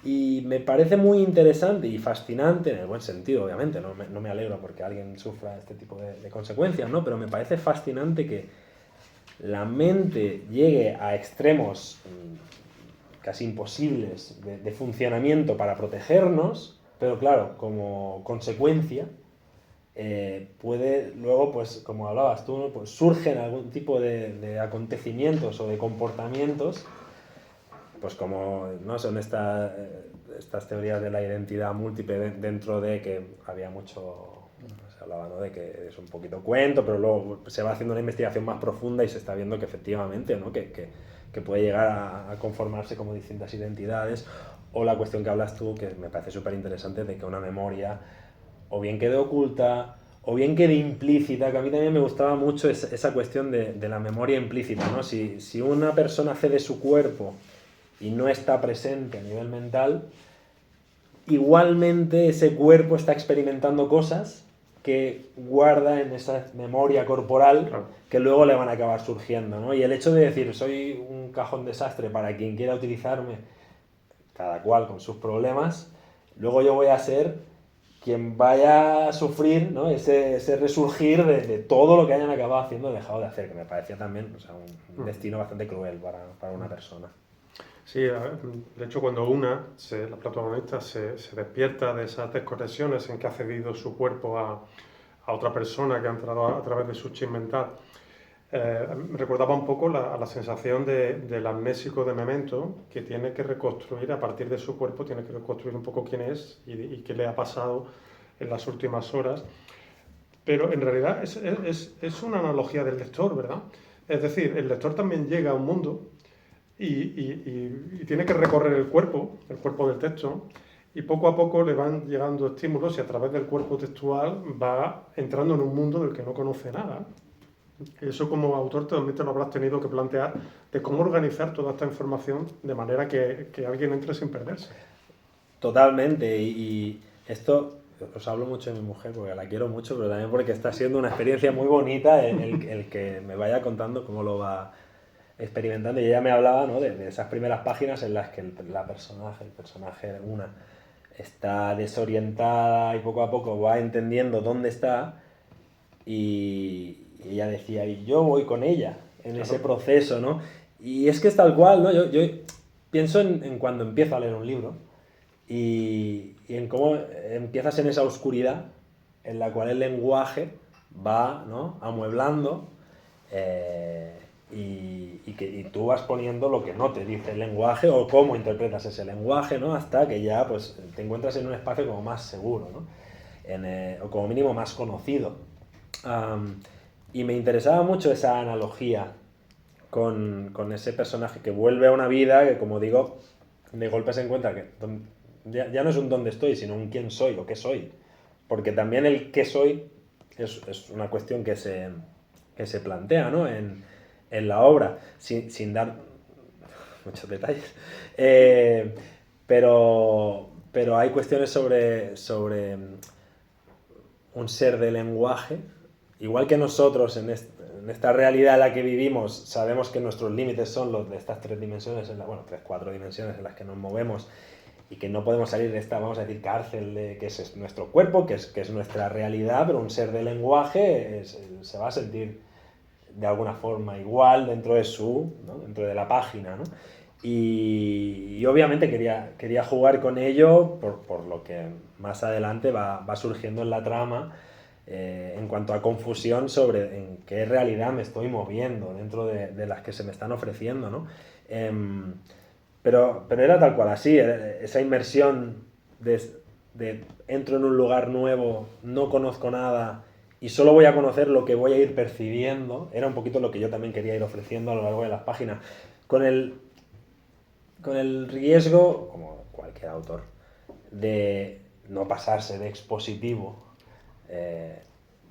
Y me parece muy interesante y fascinante, en el buen sentido, obviamente, no me alegro porque alguien sufra este tipo de consecuencias, ¿no? Pero me parece fascinante que la mente llegue a extremos casi imposibles de funcionamiento para protegernos, pero claro, como consecuencia, puede luego, pues como hablabas tú, ¿no? Pues surgen algún tipo de acontecimientos o de comportamientos, pues como no son estas teorías de la identidad múltiple dentro de que había mucho, no sé, hablaba, ¿no? De que es un poquito cuento, pero luego se va haciendo una investigación más profunda y se está viendo que efectivamente, ¿no? Que puede llegar a conformarse como distintas identidades, o la cuestión que hablas tú, que me parece súper interesante, de que una memoria o bien quede oculta o bien quede implícita, que a mí también me gustaba mucho esa cuestión de la memoria implícita, ¿no? Si una persona cede su cuerpo y no está presente a nivel mental, igualmente ese cuerpo está experimentando cosas que guarda en esa memoria corporal, Claro. que luego le van a acabar surgiendo, ¿no? Y el hecho de decir, soy un cajón desastre para quien quiera utilizarme, cada cual con sus problemas, luego yo voy a ser quien vaya a sufrir, ¿no? ese resurgir de todo lo que hayan acabado haciendo o dejado de hacer, que me parecía también, o sea, un destino bastante cruel para una persona. Sí, de hecho cuando la protagonista, se despierta de esas desconexiones en que ha cedido su cuerpo a otra persona que ha entrado a través de su chip mental, me recordaba un poco la sensación del amnésico de Memento, que tiene que reconstruir, a partir de su cuerpo, tiene que reconstruir un poco quién es y qué le ha pasado en las últimas horas. Pero en realidad es una analogía del lector, ¿verdad? Es decir, el lector también llega a un mundo y tiene que recorrer el cuerpo del texto, y poco a poco le van llegando estímulos y a través del cuerpo textual va entrando en un mundo del que no conoce nada. Eso como autor también te lo habrás tenido que plantear, de cómo organizar toda esta información de manera que alguien entre sin perderse. Totalmente, y esto os hablo mucho de mi mujer porque la quiero mucho, pero también porque está siendo una experiencia muy bonita el que me vaya contando cómo lo va experimentando. Y ella me hablaba, ¿no? de esas primeras páginas en las que el personaje una, está desorientada y poco a poco va entendiendo dónde está, y ella decía, y yo voy con ella en ese proceso, ¿no? Y es que es tal cual, ¿no? Yo pienso en cuando empiezo a leer un libro y en cómo empiezas en esa oscuridad en la cual el lenguaje va, ¿no? amueblando, y tú vas poniendo lo que no te dice el lenguaje o cómo interpretas ese lenguaje, ¿no? Hasta que ya pues, te encuentras en un espacio como más seguro, ¿no? O como mínimo más conocido. Y me interesaba mucho esa analogía con ese personaje que vuelve a una vida que, como digo, de golpe se encuentra que ya no es un dónde estoy, sino un quién soy o qué soy. Porque también el qué soy es una cuestión que se plantea, ¿no? en la obra, sin dar muchos detalles. Pero hay cuestiones sobre un ser de lenguaje. Igual que nosotros en esta realidad en la que vivimos sabemos que nuestros límites son los de estas 3 dimensiones, 4 dimensiones en las que nos movemos, y que no podemos salir de esta, vamos a decir, cárcel que es nuestro cuerpo, que es nuestra realidad, pero un ser de lenguaje se va a sentir de alguna forma igual dentro de ¿no? dentro de la página, ¿no? Y obviamente quería jugar con ello por lo que más adelante va surgiendo en la trama, en cuanto a confusión sobre en qué realidad me estoy moviendo dentro de las que se me están ofreciendo, ¿no? Pero era tal cual así, esa inmersión de entro en un lugar nuevo, no conozco nada y solo voy a conocer lo que voy a ir percibiendo, era un poquito lo que yo también quería ir ofreciendo a lo largo de las páginas, con el riesgo, como cualquier autor, de no pasarse de expositivo,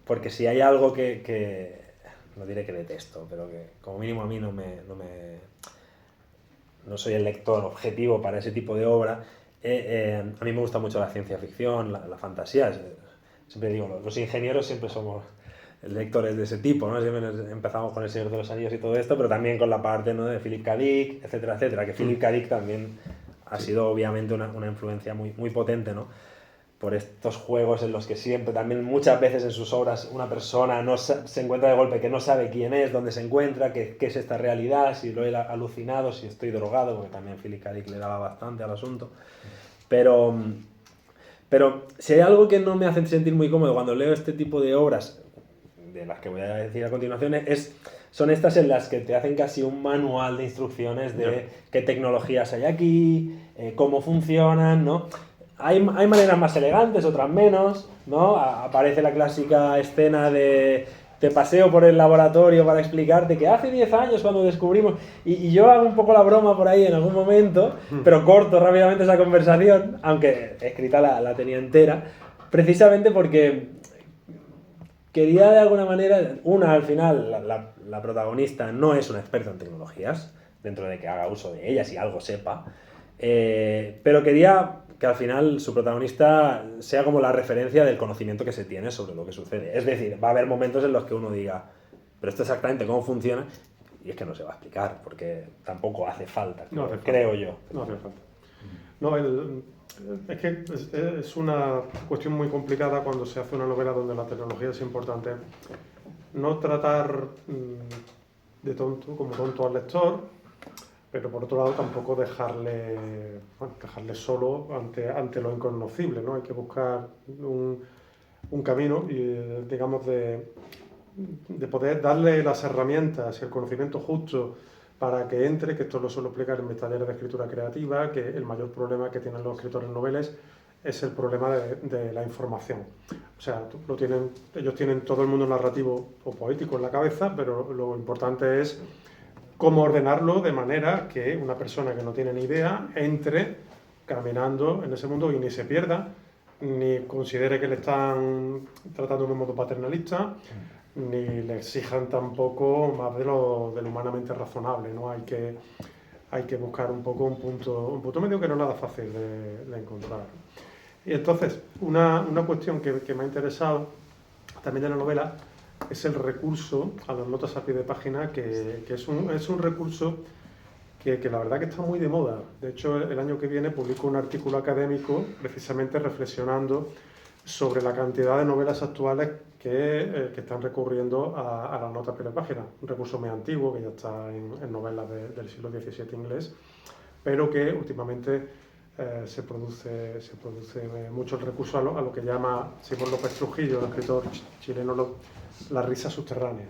porque si hay algo que no diré que detesto, pero que como mínimo a mí no soy el lector objetivo para ese tipo de obra. A mí me gusta mucho la ciencia ficción, la fantasía. Siempre digo, los ingenieros siempre somos lectores de ese tipo, ¿no? Siempre empezamos con El Señor de los Anillos y todo esto, pero también con la parte, ¿no? de Philip K. Dick, etcétera, etcétera, que Philip K. Dick también ha sido obviamente una influencia muy, muy potente, ¿no? Por estos juegos en los que siempre, también muchas veces en sus obras, una persona se encuentra de golpe que no sabe quién es, dónde se encuentra, qué es esta realidad, si lo he alucinado, si estoy drogado, porque también Philip K. Dick le daba bastante al asunto. Pero si hay algo que no me hace sentir muy cómodo cuando leo este tipo de obras, de las que voy a decir a continuación, son estas en las que te hacen casi un manual de instrucciones de qué tecnologías hay aquí, cómo funcionan, ¿no? hay maneras más elegantes, otras menos, ¿no? Aparece la clásica escena de te paseo por el laboratorio para explicarte que hace 10 años cuando descubrimos... Y yo hago un poco la broma por ahí en algún momento, pero corto rápidamente esa conversación, aunque escrita la tenía entera, precisamente porque quería de alguna manera... al final, la protagonista no es una experta en tecnologías, dentro de que haga uso de ellas y algo sepa, pero quería que al final su protagonista sea como la referencia del conocimiento que se tiene sobre lo que sucede. Es decir, va a haber momentos en los que uno diga, pero esto exactamente cómo funciona, y es que no se va a explicar, porque tampoco hace falta, creo yo. No hace falta. No, es que es una cuestión muy complicada cuando se hace una novela donde la tecnología es importante. No tratar de como tonto al lector, pero por otro lado tampoco dejarle solo ante lo inconocible, ¿no? Hay que buscar un camino, digamos, de poder darle las herramientas y el conocimiento justo para que entre, que esto lo suelo explicar en mis talleres de escritura creativa, que el mayor problema que tienen los escritores noveles es el problema de la información. O sea, ellos tienen todo el mundo narrativo o poético en la cabeza, pero lo importante es cómo ordenarlo de manera que una persona que no tiene ni idea entre caminando en ese mundo y ni se pierda, ni considere que le están tratando de un modo paternalista, ni le exijan tampoco más de lo humanamente razonable, ¿no? Hay que buscar un poco un punto medio que no es nada fácil de encontrar. Y entonces, una cuestión que me ha interesado también de la novela es el recurso a las notas a pie de página, que es un recurso que la verdad que está muy de moda. De hecho, el año que viene publico un artículo académico precisamente reflexionando sobre la cantidad de novelas actuales que están recurriendo a las notas a pie de página. Un recurso muy antiguo que ya está en novelas del siglo XVII inglés, pero que últimamente se produce mucho el recurso a lo que llama Simón López Trujillo, el escritor chileno, la risa subterránea.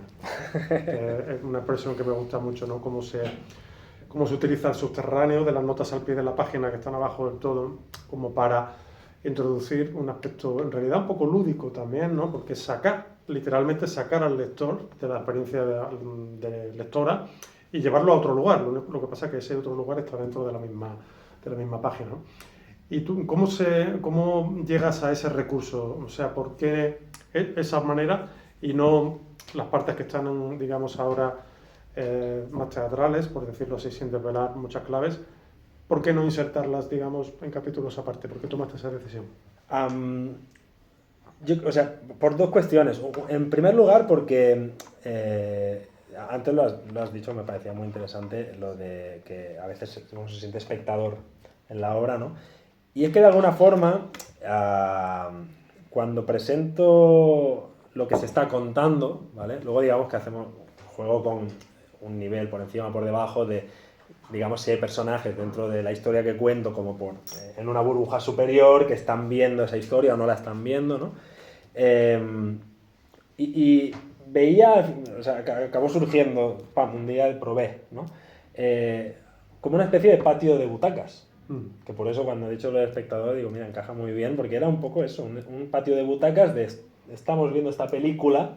Es una expresión que me gusta mucho, ¿no? Cómo se utiliza el subterráneo de las notas al pie de la página que están abajo del todo, como para introducir un aspecto en realidad un poco lúdico también, ¿no? Porque literalmente sacar al lector de la experiencia de lectora y llevarlo a otro lugar. Lo que pasa es que ese otro lugar está dentro de la misma página, ¿no? ¿Y tú cómo llegas a ese recurso? O sea, ¿por qué esa manera y no las partes que están, digamos, ahora más teatrales, por decirlo así, sin desvelar muchas claves? ¿Por qué no insertarlas, digamos, en capítulos aparte? ¿Por qué tomaste esa decisión? O sea, por dos cuestiones. En primer lugar, porque antes lo has dicho, me parecía muy interesante lo de que a veces uno se siente espectador en la obra, ¿no? Y es que de alguna forma, cuando presento lo que se está contando, ¿vale? Luego digamos que juego con un nivel por encima o por debajo de, digamos, si hay personajes dentro de la historia que cuento como en una burbuja superior que están viendo esa historia o no la están viendo, ¿no? Y veía, o sea, acabó surgiendo, un día probé, ¿no? Como una especie de patio de butacas. Que por eso cuando he dicho lo del espectador digo, mira, encaja muy bien, porque era un poco eso, un patio de butacas de estamos viendo esta película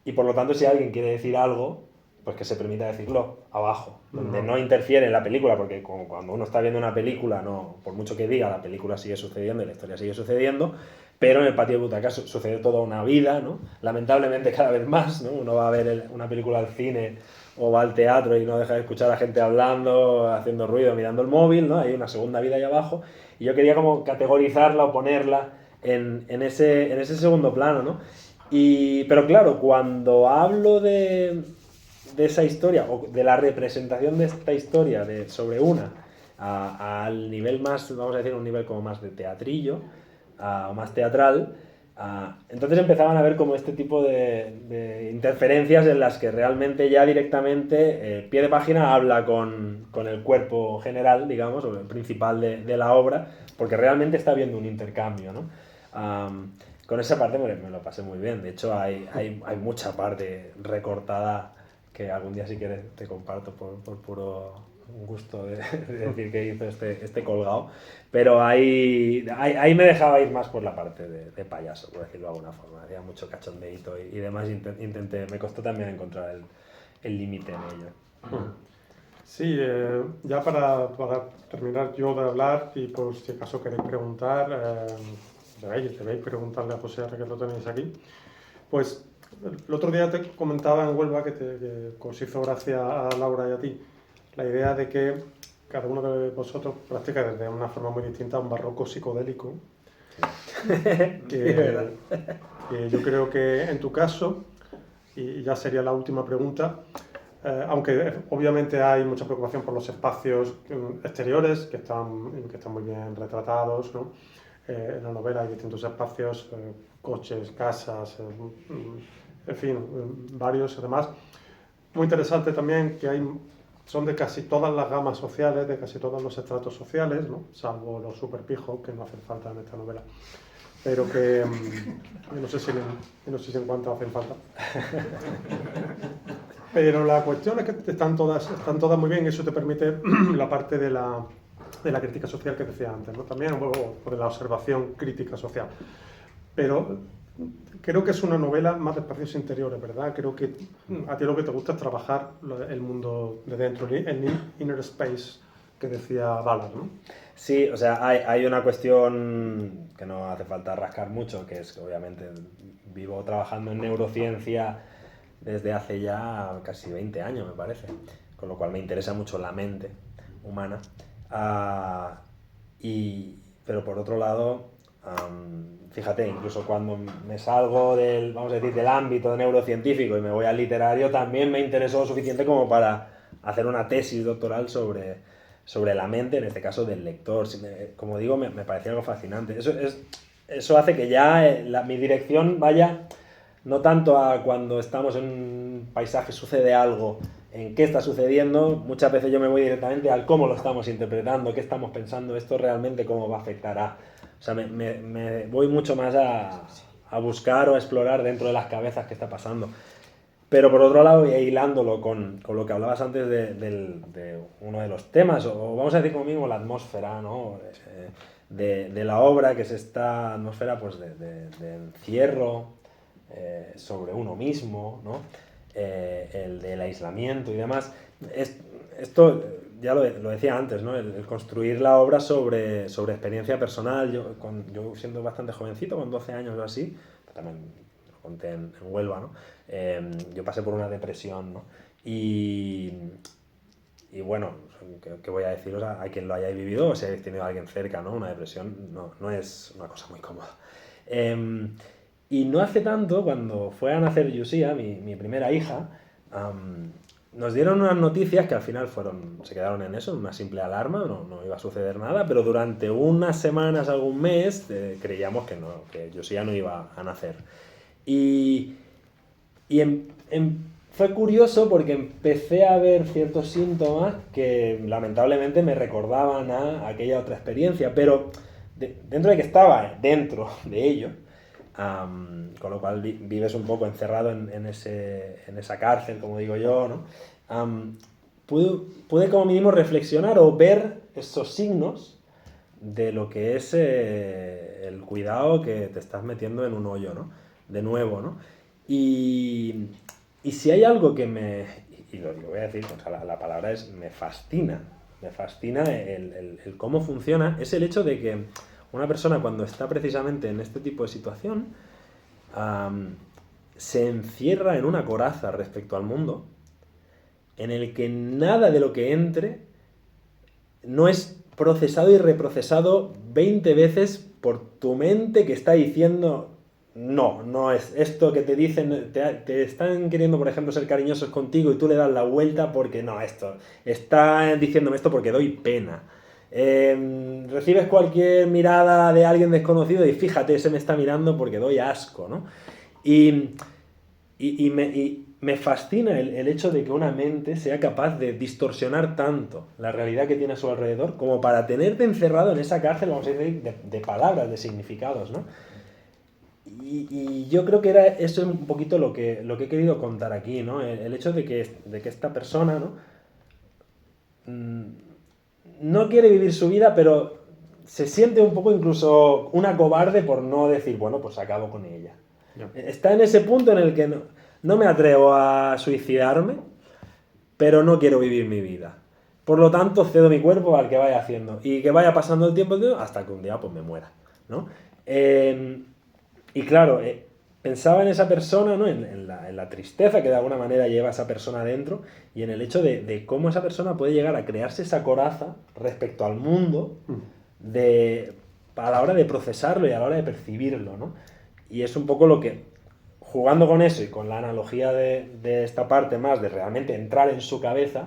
y por lo tanto si alguien quiere decir algo, pues que se permita decirlo abajo, donde no interfiere en la película, porque como cuando uno está viendo una película, no, por mucho que diga, la película sigue sucediendo y la historia sigue sucediendo, pero en el patio de butacas sucede toda una vida, ¿no? Lamentablemente cada vez más, ¿no? Uno va a ver una película al cine o va al teatro y no deja de escuchar a gente hablando, haciendo ruido, mirando el móvil, ¿no? Hay una segunda vida ahí abajo, y yo quería como categorizarla o ponerla en ese segundo plano, ¿no? Pero claro, cuando hablo de esa historia, o de la representación de esta historia sobre al nivel más, vamos a decir, un nivel como más de teatrillo, o más teatral, entonces empezaban a ver como este tipo de interferencias en las que realmente ya directamente pie de página habla con el cuerpo general, digamos, o el principal de la obra, porque realmente está habiendo un intercambio, ¿no? Con esa parte me lo pasé muy bien. De hecho, hay mucha parte recortada que algún día si quieres te comparto por un gusto de decir que hizo este colgado, pero ahí me dejaba ir más por la parte de payaso, por decirlo de alguna forma. Hacía mucho cachondeíto y demás, intenté, me costó también encontrar el límite en ello. Sí, ya para terminar yo de hablar y por si acaso queréis preguntar, debéis preguntarle a José, ahora que lo tenéis aquí. Pues el otro día te comentaba en Huelva que os hizo gracia a Laura y a ti la idea de que cada uno de vosotros practica desde una forma muy distinta un barroco psicodélico. Que yo creo que en tu caso, y ya sería la última pregunta, aunque obviamente hay mucha preocupación por los espacios exteriores que están muy bien retratados, ¿no? En la novela hay distintos espacios, coches, casas, en fin, varios además. Muy interesante también que son de casi todas las gamas sociales, de casi todos los estratos sociales, ¿no? Salvo los superpijos, que no hacen falta en esta novela. Pero que yo no sé si en cuánto hacen falta. Pero la cuestión es que están todas muy bien y eso te permite la parte de la crítica social que decía antes, ¿no? También o de la observación crítica social. Pero creo que es una novela más de espacios interiores, ¿verdad? Creo que a ti lo que te gusta es trabajar el mundo de dentro, el inner space que decía Ballard, ¿no? Sí, o sea, hay una cuestión que no hace falta rascar mucho, que es que obviamente vivo trabajando en neurociencia desde hace ya casi 20 años, me parece, con lo cual me interesa mucho la mente humana. Pero por otro lado, fíjate, incluso cuando me salgo del ámbito neurocientífico y me voy al literario, también me interesó lo suficiente como para hacer una tesis doctoral sobre la mente, en este caso del lector. Como digo, me parecía algo fascinante. Eso hace que ya mi dirección vaya no tanto a cuando estamos en un paisaje, sucede algo, en qué está sucediendo. Muchas veces yo me voy directamente al cómo lo estamos interpretando, qué estamos pensando, esto realmente cómo va a afectar a... O sea, me voy mucho más a buscar o a explorar dentro de las cabezas qué está pasando. Pero por otro lado, hilándolo con lo que hablabas antes de uno de los temas, o vamos a decir como mismo la atmósfera, ¿no? De la obra, que es esta atmósfera pues, de encierro sobre uno mismo, ¿no? El del aislamiento y demás. Esto ya lo decía antes, ¿no? El construir la obra sobre experiencia personal. Yo siendo bastante jovencito, con 12 años o así, también lo conté en Huelva, ¿no? Yo pasé por una depresión, ¿no? Y bueno, ¿qué voy a deciros a quien lo hayáis vivido o si habéis tenido a alguien cerca, ¿no? Una depresión no es una cosa muy cómoda. Y no hace tanto, cuando fue a nacer Yusia, mi primera hija, nos dieron unas noticias que al final se quedaron en eso, en una simple alarma, no iba a suceder nada, pero durante unas semanas, algún mes, creíamos que Yusia no iba a nacer. Y fue curioso porque empecé a ver ciertos síntomas que lamentablemente me recordaban a aquella otra experiencia, pero dentro de que estaba dentro de ello, con lo cual vives un poco encerrado en esa cárcel, como digo yo, ¿no? Pude como mínimo reflexionar o ver esos signos de lo que es el cuidado que te estás metiendo en un hoyo, ¿no? De nuevo, ¿no? Y si hay algo que y lo voy a decir, o sea, la palabra es me fascina el cómo funciona, es el hecho de que una persona cuando está precisamente en este tipo de situación se encierra en una coraza respecto al mundo en el que nada de lo que entre no es procesado y reprocesado 20 veces por tu mente que está diciendo no es esto que te dicen, te están queriendo por ejemplo ser cariñosos contigo y tú le das la vuelta porque no, esto está diciéndome esto porque doy pena. Recibes cualquier mirada de alguien desconocido y fíjate, ese me está mirando porque doy asco, ¿no? Y me fascina el hecho de que una mente sea capaz de distorsionar tanto la realidad que tiene a su alrededor como para tenerte encerrado en esa cárcel, vamos a decir, de palabras, de significados, ¿no? Y yo creo que eso es un poquito lo que he querido contar aquí, ¿no? El hecho de que esta persona, ¿no? no quiere vivir su vida, pero se siente un poco incluso una cobarde por no decir, bueno, pues acabo con ella. Ya. Está en ese punto en el que no me atrevo a suicidarme, pero no quiero vivir mi vida. Por lo tanto, cedo mi cuerpo al que vaya haciendo y que vaya pasando el tiempo hasta que un día pues me muera, ¿no? Y claro, pensaba en esa persona, ¿no? En la tristeza que de alguna manera lleva esa persona dentro y en el hecho de cómo esa persona puede llegar a crearse esa coraza respecto al mundo a la hora de procesarlo y a la hora de percibirlo, ¿no? Y es un poco lo que, jugando con eso y con la analogía de esta parte más de realmente entrar en su cabeza,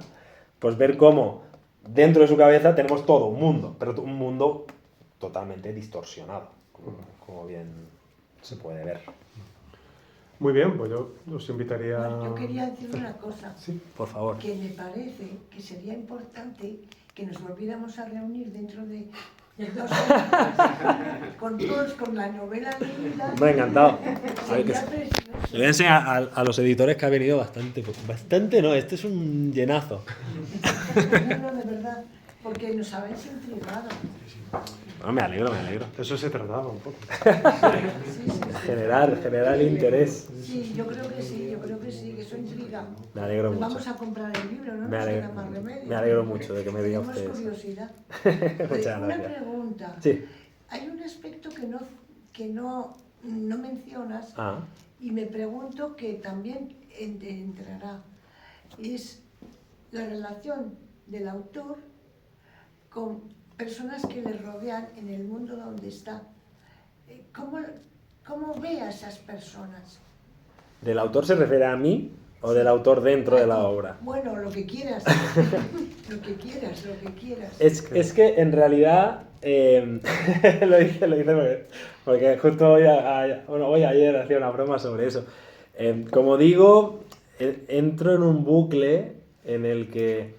pues ver cómo dentro de su cabeza tenemos todo un mundo, pero un mundo totalmente distorsionado, como bien se puede ver. Muy bien, pues yo os invitaría... Bueno, yo quería decir una cosa, Sí. Por favor. que me parece que sería importante que nos volviéramos a reunir dentro de 2 años con todos, con la novela leída. Me ha encantado. Sería precioso. Le voy a enseñar a los editores que ha venido bastante no, este es un llenazo. No, de verdad, porque nos habéis intrigado. No, me alegro. De eso se trataba un poco. Sí, sí, Generar interés. sí, yo creo que sí, que eso intriga. Me alegro Pues mucho. vamos a comprar el libro, no Me nos alegro, queda más remedio. me alegro mucho de que me diga Tenemos usted eso. curiosidad. Muchas Una gracias. pregunta. Sí. Hay un aspecto que no mencionas Ah, y me pregunto que también entrará. Es la relación del autor con personas que le rodean en el mundo donde está. ¿Cómo ve a esas personas? ¿del autor se refiere a mí o del autor dentro de la obra? Bueno, lo que quieras. Lo que quieras. Es que en realidad lo hice porque justo hoy ayer hacía una broma sobre eso. Como digo, entro en un bucle en el que,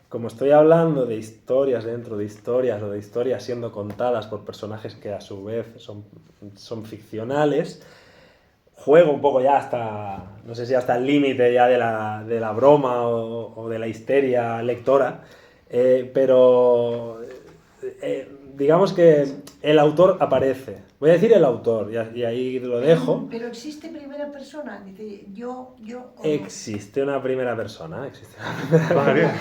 como estoy hablando de historias dentro de historias o de historias siendo contadas por personajes que a su vez son ficcionales, juego un poco ya hasta, no sé si hasta el límite ya de la broma o de la histeria lectora, pero digamos que el autor aparece. Voy a decir el autor y ahí lo dejo. Pero existe primera persona, dice yo. ¿O no? Existe una primera persona, Varias.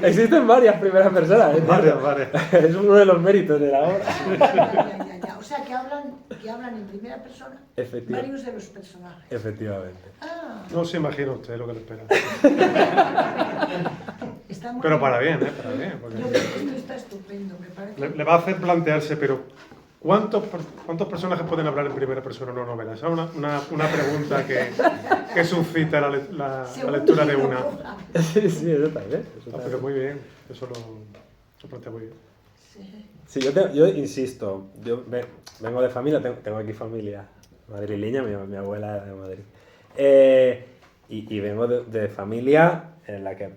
Existen varias primeras personas. Varias. Es uno de los méritos de la obra. Ya. O sea, que hablan en primera persona varios de los personajes. Efectivamente. Ah, No se imagina usted lo que le espera. está muy Pero bien. para bien, para bien. Porque Yo creo que esto está estupendo, me parece. le va a hacer plantearse, pero ¿cuántos personajes pueden hablar en primera persona en una novela? Esa es una pregunta que suscita la Según lectura de quien lo una. coja. Sí, eso también. Pero muy bien, eso lo plantea muy bien. Sí. Sí, yo insisto, yo vengo de familia, tengo aquí familia madrileña, mi abuela es de Madrid. Y vengo de familia en la que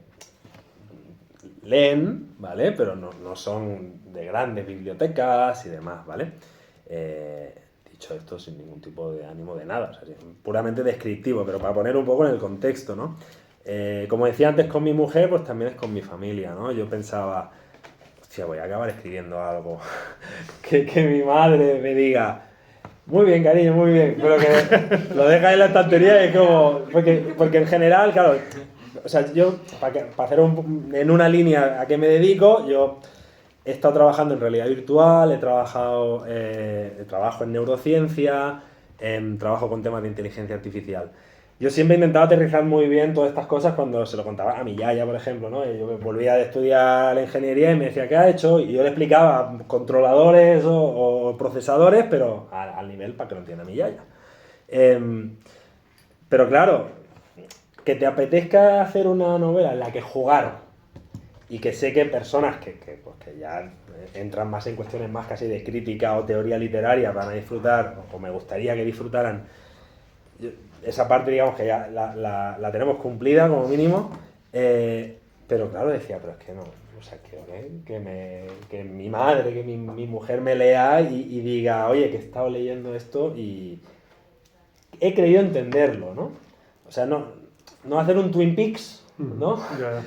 leen, ¿vale? Pero no son de grandes bibliotecas y demás, ¿vale? Dicho esto sin ningún tipo de ánimo de nada, o sea, es puramente descriptivo, pero para poner un poco en el contexto, ¿no? Como decía antes con mi mujer, pues también es con mi familia, ¿no? Yo pensaba, hostia, voy a acabar escribiendo algo que mi madre me diga, muy bien, cariño, muy bien, pero que lo deja en la estantería y es como, porque en general, claro, o sea, yo, para hacer en una línea a qué me dedico, yo he estado trabajando en realidad virtual, trabajo en neurociencia, trabajo con temas de inteligencia artificial. Yo siempre he intentado aterrizar muy bien todas estas cosas cuando se lo contaba a mi yaya, por ejemplo, ¿no? Yo volvía de estudiar la ingeniería y me decía, ¿qué ha hecho? Y yo le explicaba controladores o procesadores, pero al nivel para que lo entienda mi yaya. Pero claro, que te apetezca hacer una novela en la que jugar y que sé que personas que ya entran más en cuestiones más casi de crítica o teoría literaria van a disfrutar, o me gustaría que disfrutaran, esa parte digamos que ya la tenemos cumplida como mínimo, pero claro decía, pero es que no, o sea, que mi madre, que mi mujer me lea y diga, oye, que he estado leyendo esto y he creído entenderlo, ¿no? O sea, no hacer un Twin Peaks, ¿no? Ya.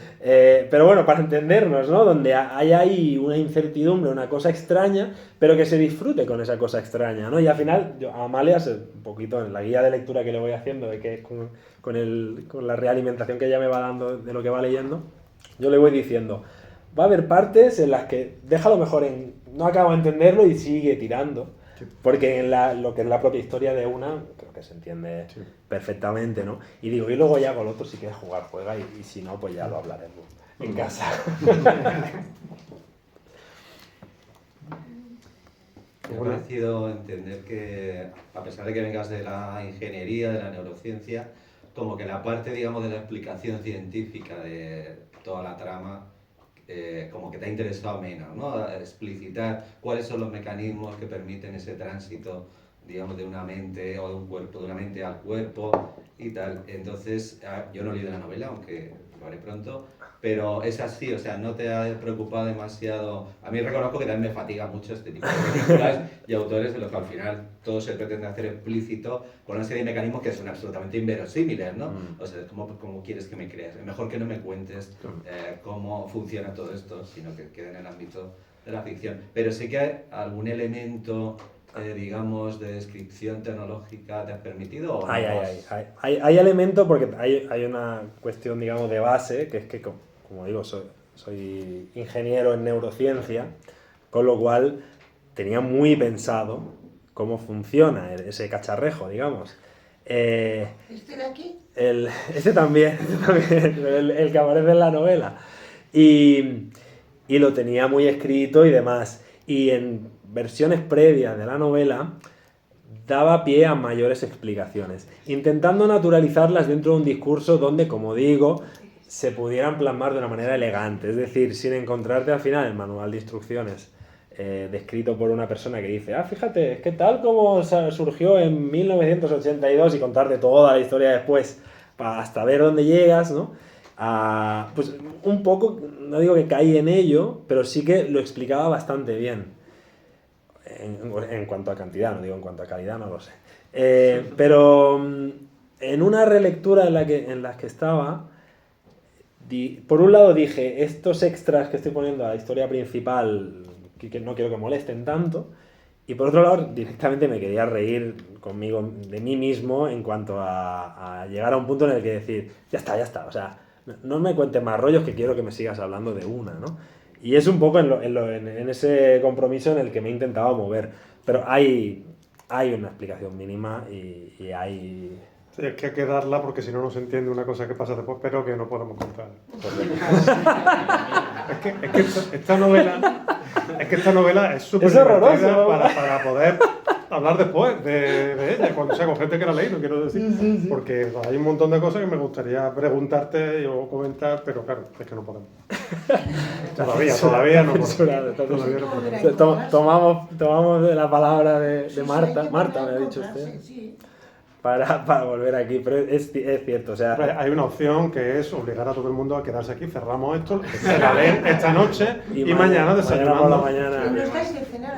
Pero bueno, para entendernos, ¿no? Donde hay ahí una incertidumbre, una cosa extraña, pero que se disfrute con esa cosa extraña, ¿no? Y al final, yo, a Amalia, un poquito en la guía de lectura que le voy haciendo, de que con la realimentación que ella me va dando de lo que va leyendo, yo le voy diciendo, va a haber partes en las que déjalo mejor en no acabo de entenderlo y sigue tirando. Sí. Porque en lo que es la propia historia de una, creo que se entiende Sí. perfectamente, ¿no? Y digo, y luego ya con el otro si quieres jugar, juega, y si no, pues ya lo hablaremos en casa. Me ha parecido entender que, a pesar de que vengas de la ingeniería, de la neurociencia, como que la parte, digamos, de la explicación científica de toda la trama, como que te ha interesado menos, ¿no? A explicitar cuáles son los mecanismos que permiten ese tránsito, digamos, de una mente o de un cuerpo, de una mente al cuerpo y tal. Entonces, yo no he leído la novela, aunque lo haré pronto, pero es así, o sea, no te ha preocupado demasiado. A mí reconozco que también me fatiga mucho este tipo de películas y autores de los que al final todo se pretende hacer explícito con una serie de mecanismos que son absolutamente inverosímiles, ¿no? O sea, ¿cómo quieres que me creas? Es mejor que no me cuentes cómo funciona todo esto, sino que quede en el ámbito de la ficción. Pero sí que hay algún elemento, digamos, de descripción tecnológica te has permitido. ¿O Hay elementos porque hay una cuestión, digamos, de base, que es que, como digo, soy ingeniero en neurociencia, con lo cual tenía muy pensado cómo funciona ese cacharrejo, digamos. ¿Este de aquí? Ese también, el que aparece en la novela. Y lo tenía muy escrito y demás. Y en versiones previas de la novela daba pie a mayores explicaciones, intentando naturalizarlas dentro de un discurso donde, como digo, se pudieran plasmar de una manera elegante, es decir, sin encontrarte al final el manual de instrucciones descrito por una persona que dice, fíjate, es que tal como surgió en 1982 y contarte toda la historia después hasta ver dónde llegas, ¿no? Pues un poco, no digo que caí en ello, pero sí que lo explicaba bastante bien. En cuanto a cantidad, no digo en cuanto a calidad, no lo sé. Pero en una relectura en las que estaba, por un lado dije, estos extras que estoy poniendo a la historia principal, que no quiero que molesten tanto, y por otro lado, directamente me quería reír conmigo, de mí mismo, en cuanto a llegar a un punto en el que decir, ya está, o sea, no me cuentes más rollos que quiero que me sigas hablando de una, ¿no? Y es un poco en ese compromiso en el que me he intentado mover. Pero hay una explicación mínima y hay... Sí, es que hay que darla porque si no, no se entiende una cosa que pasa después, pero que no podemos contar. es que esta novela es súper divertida para poder hablar después de ella, cuando sea con gente que la leí, no quiero decir, porque hay un montón de cosas que me gustaría preguntarte o comentar, pero claro, es que no podemos. Todavía no podemos. Tomamos la palabra de Marta, me ha dicho usted, para volver aquí, pero es cierto, o sea... Hay una opción que es obligar a todo el mundo a quedarse aquí, cerramos esto, se la leen esta noche y mañana desayunamos.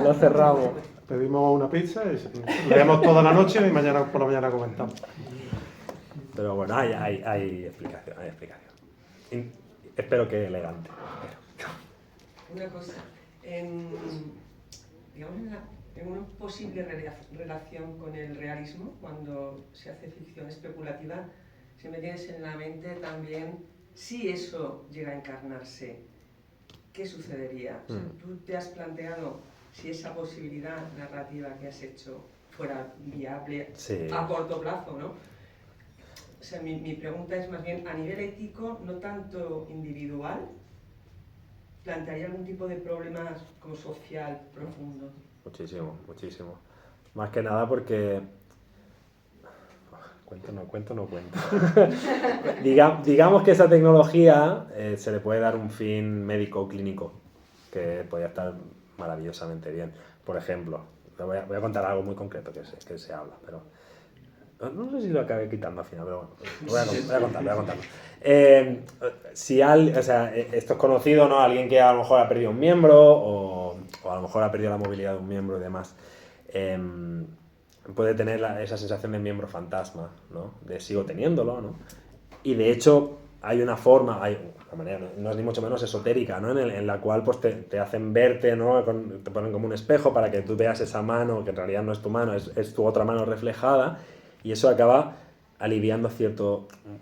Lo cerramos. Pedimos una pizza y leemos toda la noche y mañana por la mañana comentamos. Pero bueno, hay explicación, espero que elegante. Una cosa, digamos en una posible relación con el realismo, cuando se hace ficción especulativa, siempre tienes en la mente también, si eso llega a encarnarse, ¿qué sucedería? O sea, ¿tú te has planteado si esa posibilidad narrativa que has hecho fuera viable a corto plazo, ¿no? O sea, mi pregunta es más bien a nivel ético, no tanto individual, ¿plantearía algún tipo de problema como social profundo? Muchísimo. Más que nada porque... Cuento. Digamos que esa tecnología se le puede dar un fin médico-clínico, que podría estar maravillosamente bien. Por ejemplo, voy a contar algo muy concreto que se habla, pero... No sé si lo acabé quitando al final, pero bueno, voy a contarlo. Esto es conocido, ¿no? Alguien que a lo mejor ha perdido un miembro o a lo mejor ha perdido la movilidad de un miembro y demás, puede tener esa sensación de miembro fantasma, ¿no? De sigo teniéndolo, ¿no? Y de hecho, hay una forma, hay una manera, no es ni mucho menos esotérica, ¿no? En la cual pues te hacen verte, ¿no? Te ponen como un espejo para que tú veas esa mano, que en realidad no es tu mano, es tu otra mano reflejada, y eso acaba aliviando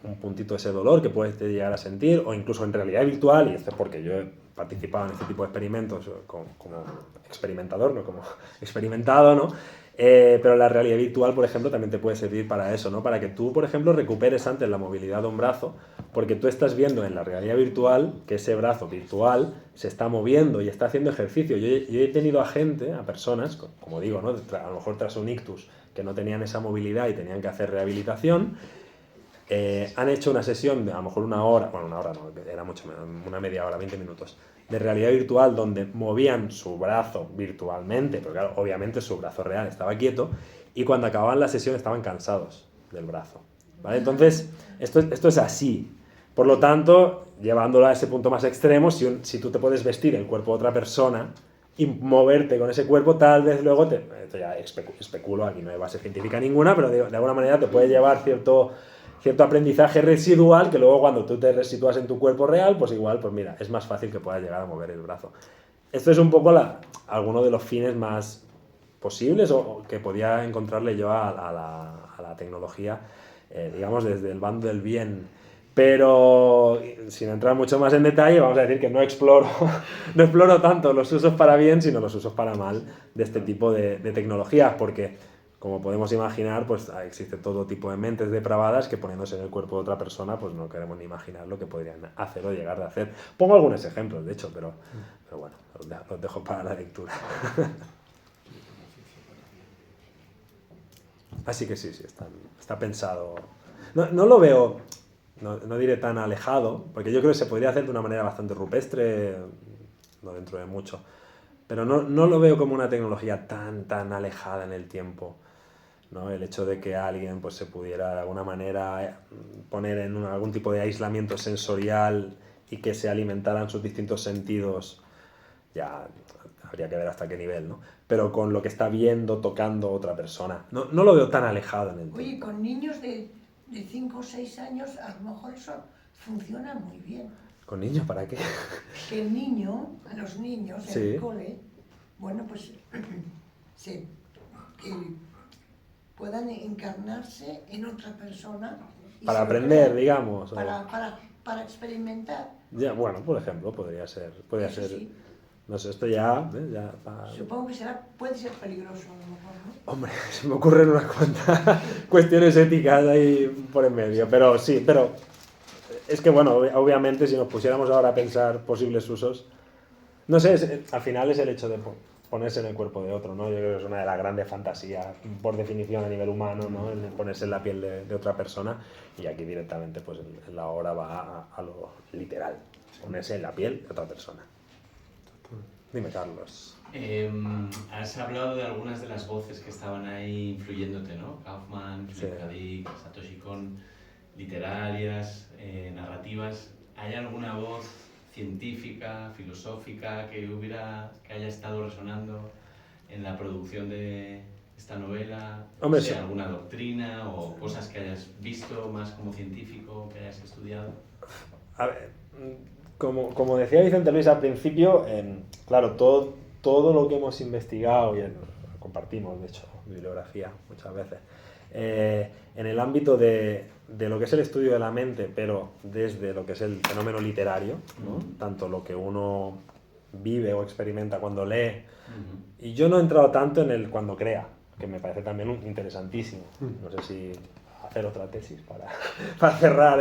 un puntito ese dolor que puedes llegar a sentir, o incluso en realidad virtual, y esto es porque yo he participado en este tipo de experimentos como experimentador, no como experimentado, ¿no? Pero la realidad virtual, por ejemplo, también te puede servir para eso, ¿no? Para que tú, por ejemplo, recuperes antes la movilidad de un brazo, porque tú estás viendo en la realidad virtual que ese brazo virtual se está moviendo y está haciendo ejercicio. Yo he tenido a personas, como digo, ¿no? A lo mejor tras un ictus, que no tenían esa movilidad y tenían que hacer rehabilitación, han hecho una sesión de a lo mejor una hora no, era mucho menos, una media hora, 20 minutos, de realidad virtual donde movían su brazo virtualmente, pero claro, obviamente su brazo real estaba quieto, y cuando acababan la sesión estaban cansados del brazo, ¿vale? Entonces, esto es así. Por lo tanto, llevándolo a ese punto más extremo, si tú te puedes vestir el cuerpo de otra persona y moverte con ese cuerpo, tal vez luego, esto ya especulo, aquí no hay base científica ninguna, pero de alguna manera te puede llevar cierto aprendizaje residual que luego cuando tú te resitúas en tu cuerpo real, pues igual, pues mira, es más fácil que puedas llegar a mover el brazo. Esto es un poco alguno de los fines más posibles o que podía encontrarle yo a la tecnología, digamos, desde el bando del bien. Pero sin entrar mucho más en detalle, vamos a decir que no exploro tanto los usos para bien, sino los usos para mal de este tipo de tecnologías, porque como podemos imaginar, pues existe todo tipo de mentes depravadas que poniéndose en el cuerpo de otra persona, pues no queremos ni imaginar lo que podrían hacer o llegar a hacer. Pongo algunos ejemplos, de hecho, pero bueno, los dejo para la lectura. Así que sí, está pensado. No lo veo, no diré tan alejado, porque yo creo que se podría hacer de una manera bastante rupestre, no dentro de mucho, pero no lo veo como una tecnología tan alejada en el tiempo, ¿no? El hecho de que alguien pues, se pudiera de alguna manera poner en algún tipo de aislamiento sensorial y que se alimentaran sus distintos sentidos, ya habría que ver hasta qué nivel, ¿no? Pero con lo que está viendo, tocando otra persona, no lo veo tan alejado en el tiempo. Oye, con niños de 5 o 6 años, a lo mejor eso funciona muy bien. ¿Con niños para qué? Que a los niños en Sí. el cole, bueno, pues que puedan encarnarse en otra persona. Para aprender, digamos. Para experimentar. Ya, bueno, por ejemplo, podría ser. Eso sí. No sé, esto ya Supongo que puede ser peligroso a lo mejor, ¿no? Hombre, se me ocurren unas cuantas cuestiones éticas ahí por en medio, pero sí, pero es que bueno, obviamente si nos pusiéramos ahora a pensar posibles usos, no sé, al final es el hecho de ponerse en el cuerpo de otro, ¿no? Yo creo que es una de las grandes fantasías, por definición a nivel humano, ¿no? El ponerse en la piel de otra persona, y aquí directamente pues la obra va a lo literal, ponerse en la piel de otra persona. Dime, Carlos. Has hablado de algunas de las voces que estaban ahí influyéndote, ¿no? Kaufman, Philip K. Dick, Satoshi Kon, literarias, narrativas. ¿Hay alguna voz científica, filosófica que haya estado resonando en la producción de esta novela? Hombre, ¿Sea alguna doctrina o cosas que hayas visto más como científico, que hayas estudiado? A ver, como decía Vicente Luis al principio, claro, todo lo que hemos investigado, y compartimos, de hecho, bibliografía muchas veces, en el ámbito de lo que es el estudio de la mente, pero desde lo que es el fenómeno literario, ¿no? Tanto lo que uno vive o experimenta cuando lee, y yo no he entrado tanto en el cuando crea, que me parece también interesantísimo. No sé si hacer otra tesis para cerrar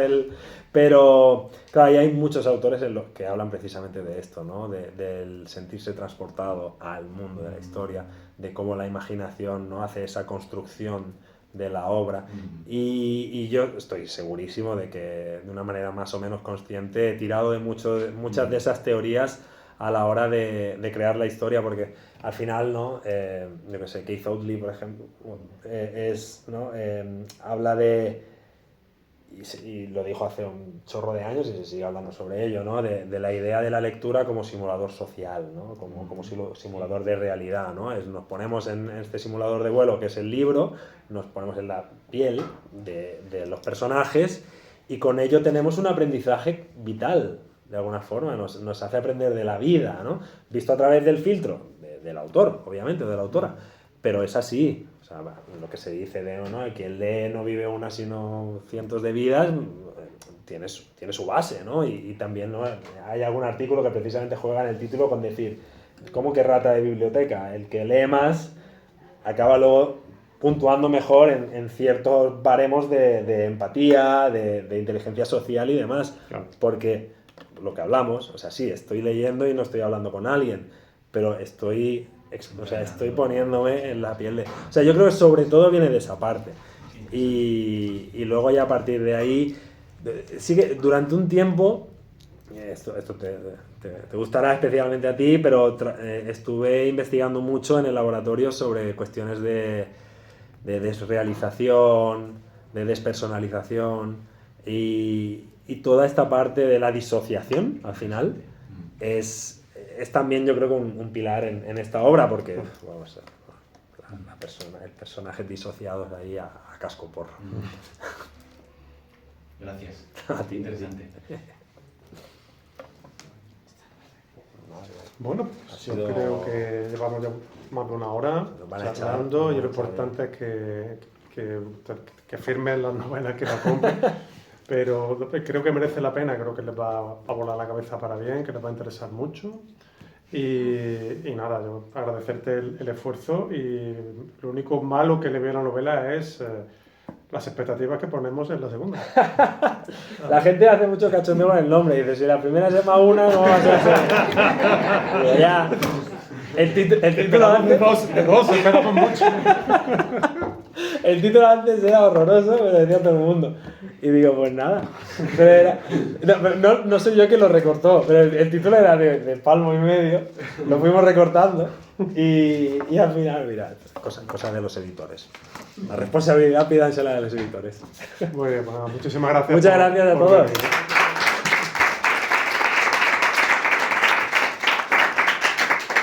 Pero, claro, ahí hay muchos autores que hablan precisamente de esto, ¿no? Del sentirse transportado al mundo de la historia, de cómo la imaginación, ¿no? Hace esa construcción de la obra. Y yo estoy segurísimo de que, de una manera más o menos consciente, he tirado de muchas de esas teorías a la hora de crear la historia, porque al final, ¿no? Yo qué sé, Keith Oatley, por ejemplo, ¿no? Habla de, y lo dijo hace un chorro de años y se sigue hablando sobre ello, ¿no? De la idea de la lectura como simulador social, ¿no? Como simulador de realidad, ¿no? Nos ponemos en este simulador de vuelo que es el libro, nos ponemos en la piel de los personajes y con ello tenemos un aprendizaje vital, de alguna forma, nos hace aprender de la vida, ¿no? Visto a través del filtro del autor, obviamente, de la autora, pero es así. O sea, lo que se dice de, ¿no? Quien lee no vive una sino cientos de vidas, tiene su base, ¿no? Y también, ¿no? Hay algún artículo que precisamente juega en el título con decir, ¿cómo que rata de biblioteca? El que lee más acaba luego puntuando mejor en ciertos baremos de empatía, de inteligencia social y demás. Claro. Porque lo que hablamos, o sea, sí, estoy leyendo y no estoy hablando con alguien, pero estoy poniéndome en la piel de... O sea, yo creo que sobre todo viene de esa parte. Y luego ya a partir de ahí, sí que durante un tiempo, esto te gustará especialmente a ti, pero estuve investigando mucho en el laboratorio sobre cuestiones de desrealización, de despersonalización y toda esta parte de la disociación, al final, es también yo creo que un pilar en esta obra, porque vamos, el personaje disociado es ahí a casco porro. Gracias. A ti. Interesante. Bueno, Ha yo sido- creo que llevamos ya más de una hora Nos van a charlando echar, y lo nos van a echar importante es que firmen las novelas, que la compren. Pero creo que merece la pena, creo que les va a volar la cabeza para bien, que les va a interesar mucho. Y nada, yo agradecerte el esfuerzo, y lo único malo que le veo a la novela es las expectativas que ponemos en la segunda. La gente hace mucho cachondeo con el nombre, dice, si la primera se llama una, ¿cómo va a ser? Digo, ya. El título antes... De dos, esperamos mucho. El título antes era horroroso, me lo decía todo el mundo. Y digo, pues nada. Pero no soy yo quien lo recortó, pero el título era de palmo y medio. Lo fuimos recortando y al final, mira, cosa de los editores. La responsabilidad pídansela de los editores. Muy bien, bueno, muchísimas gracias. Muchas gracias a por todos. venir.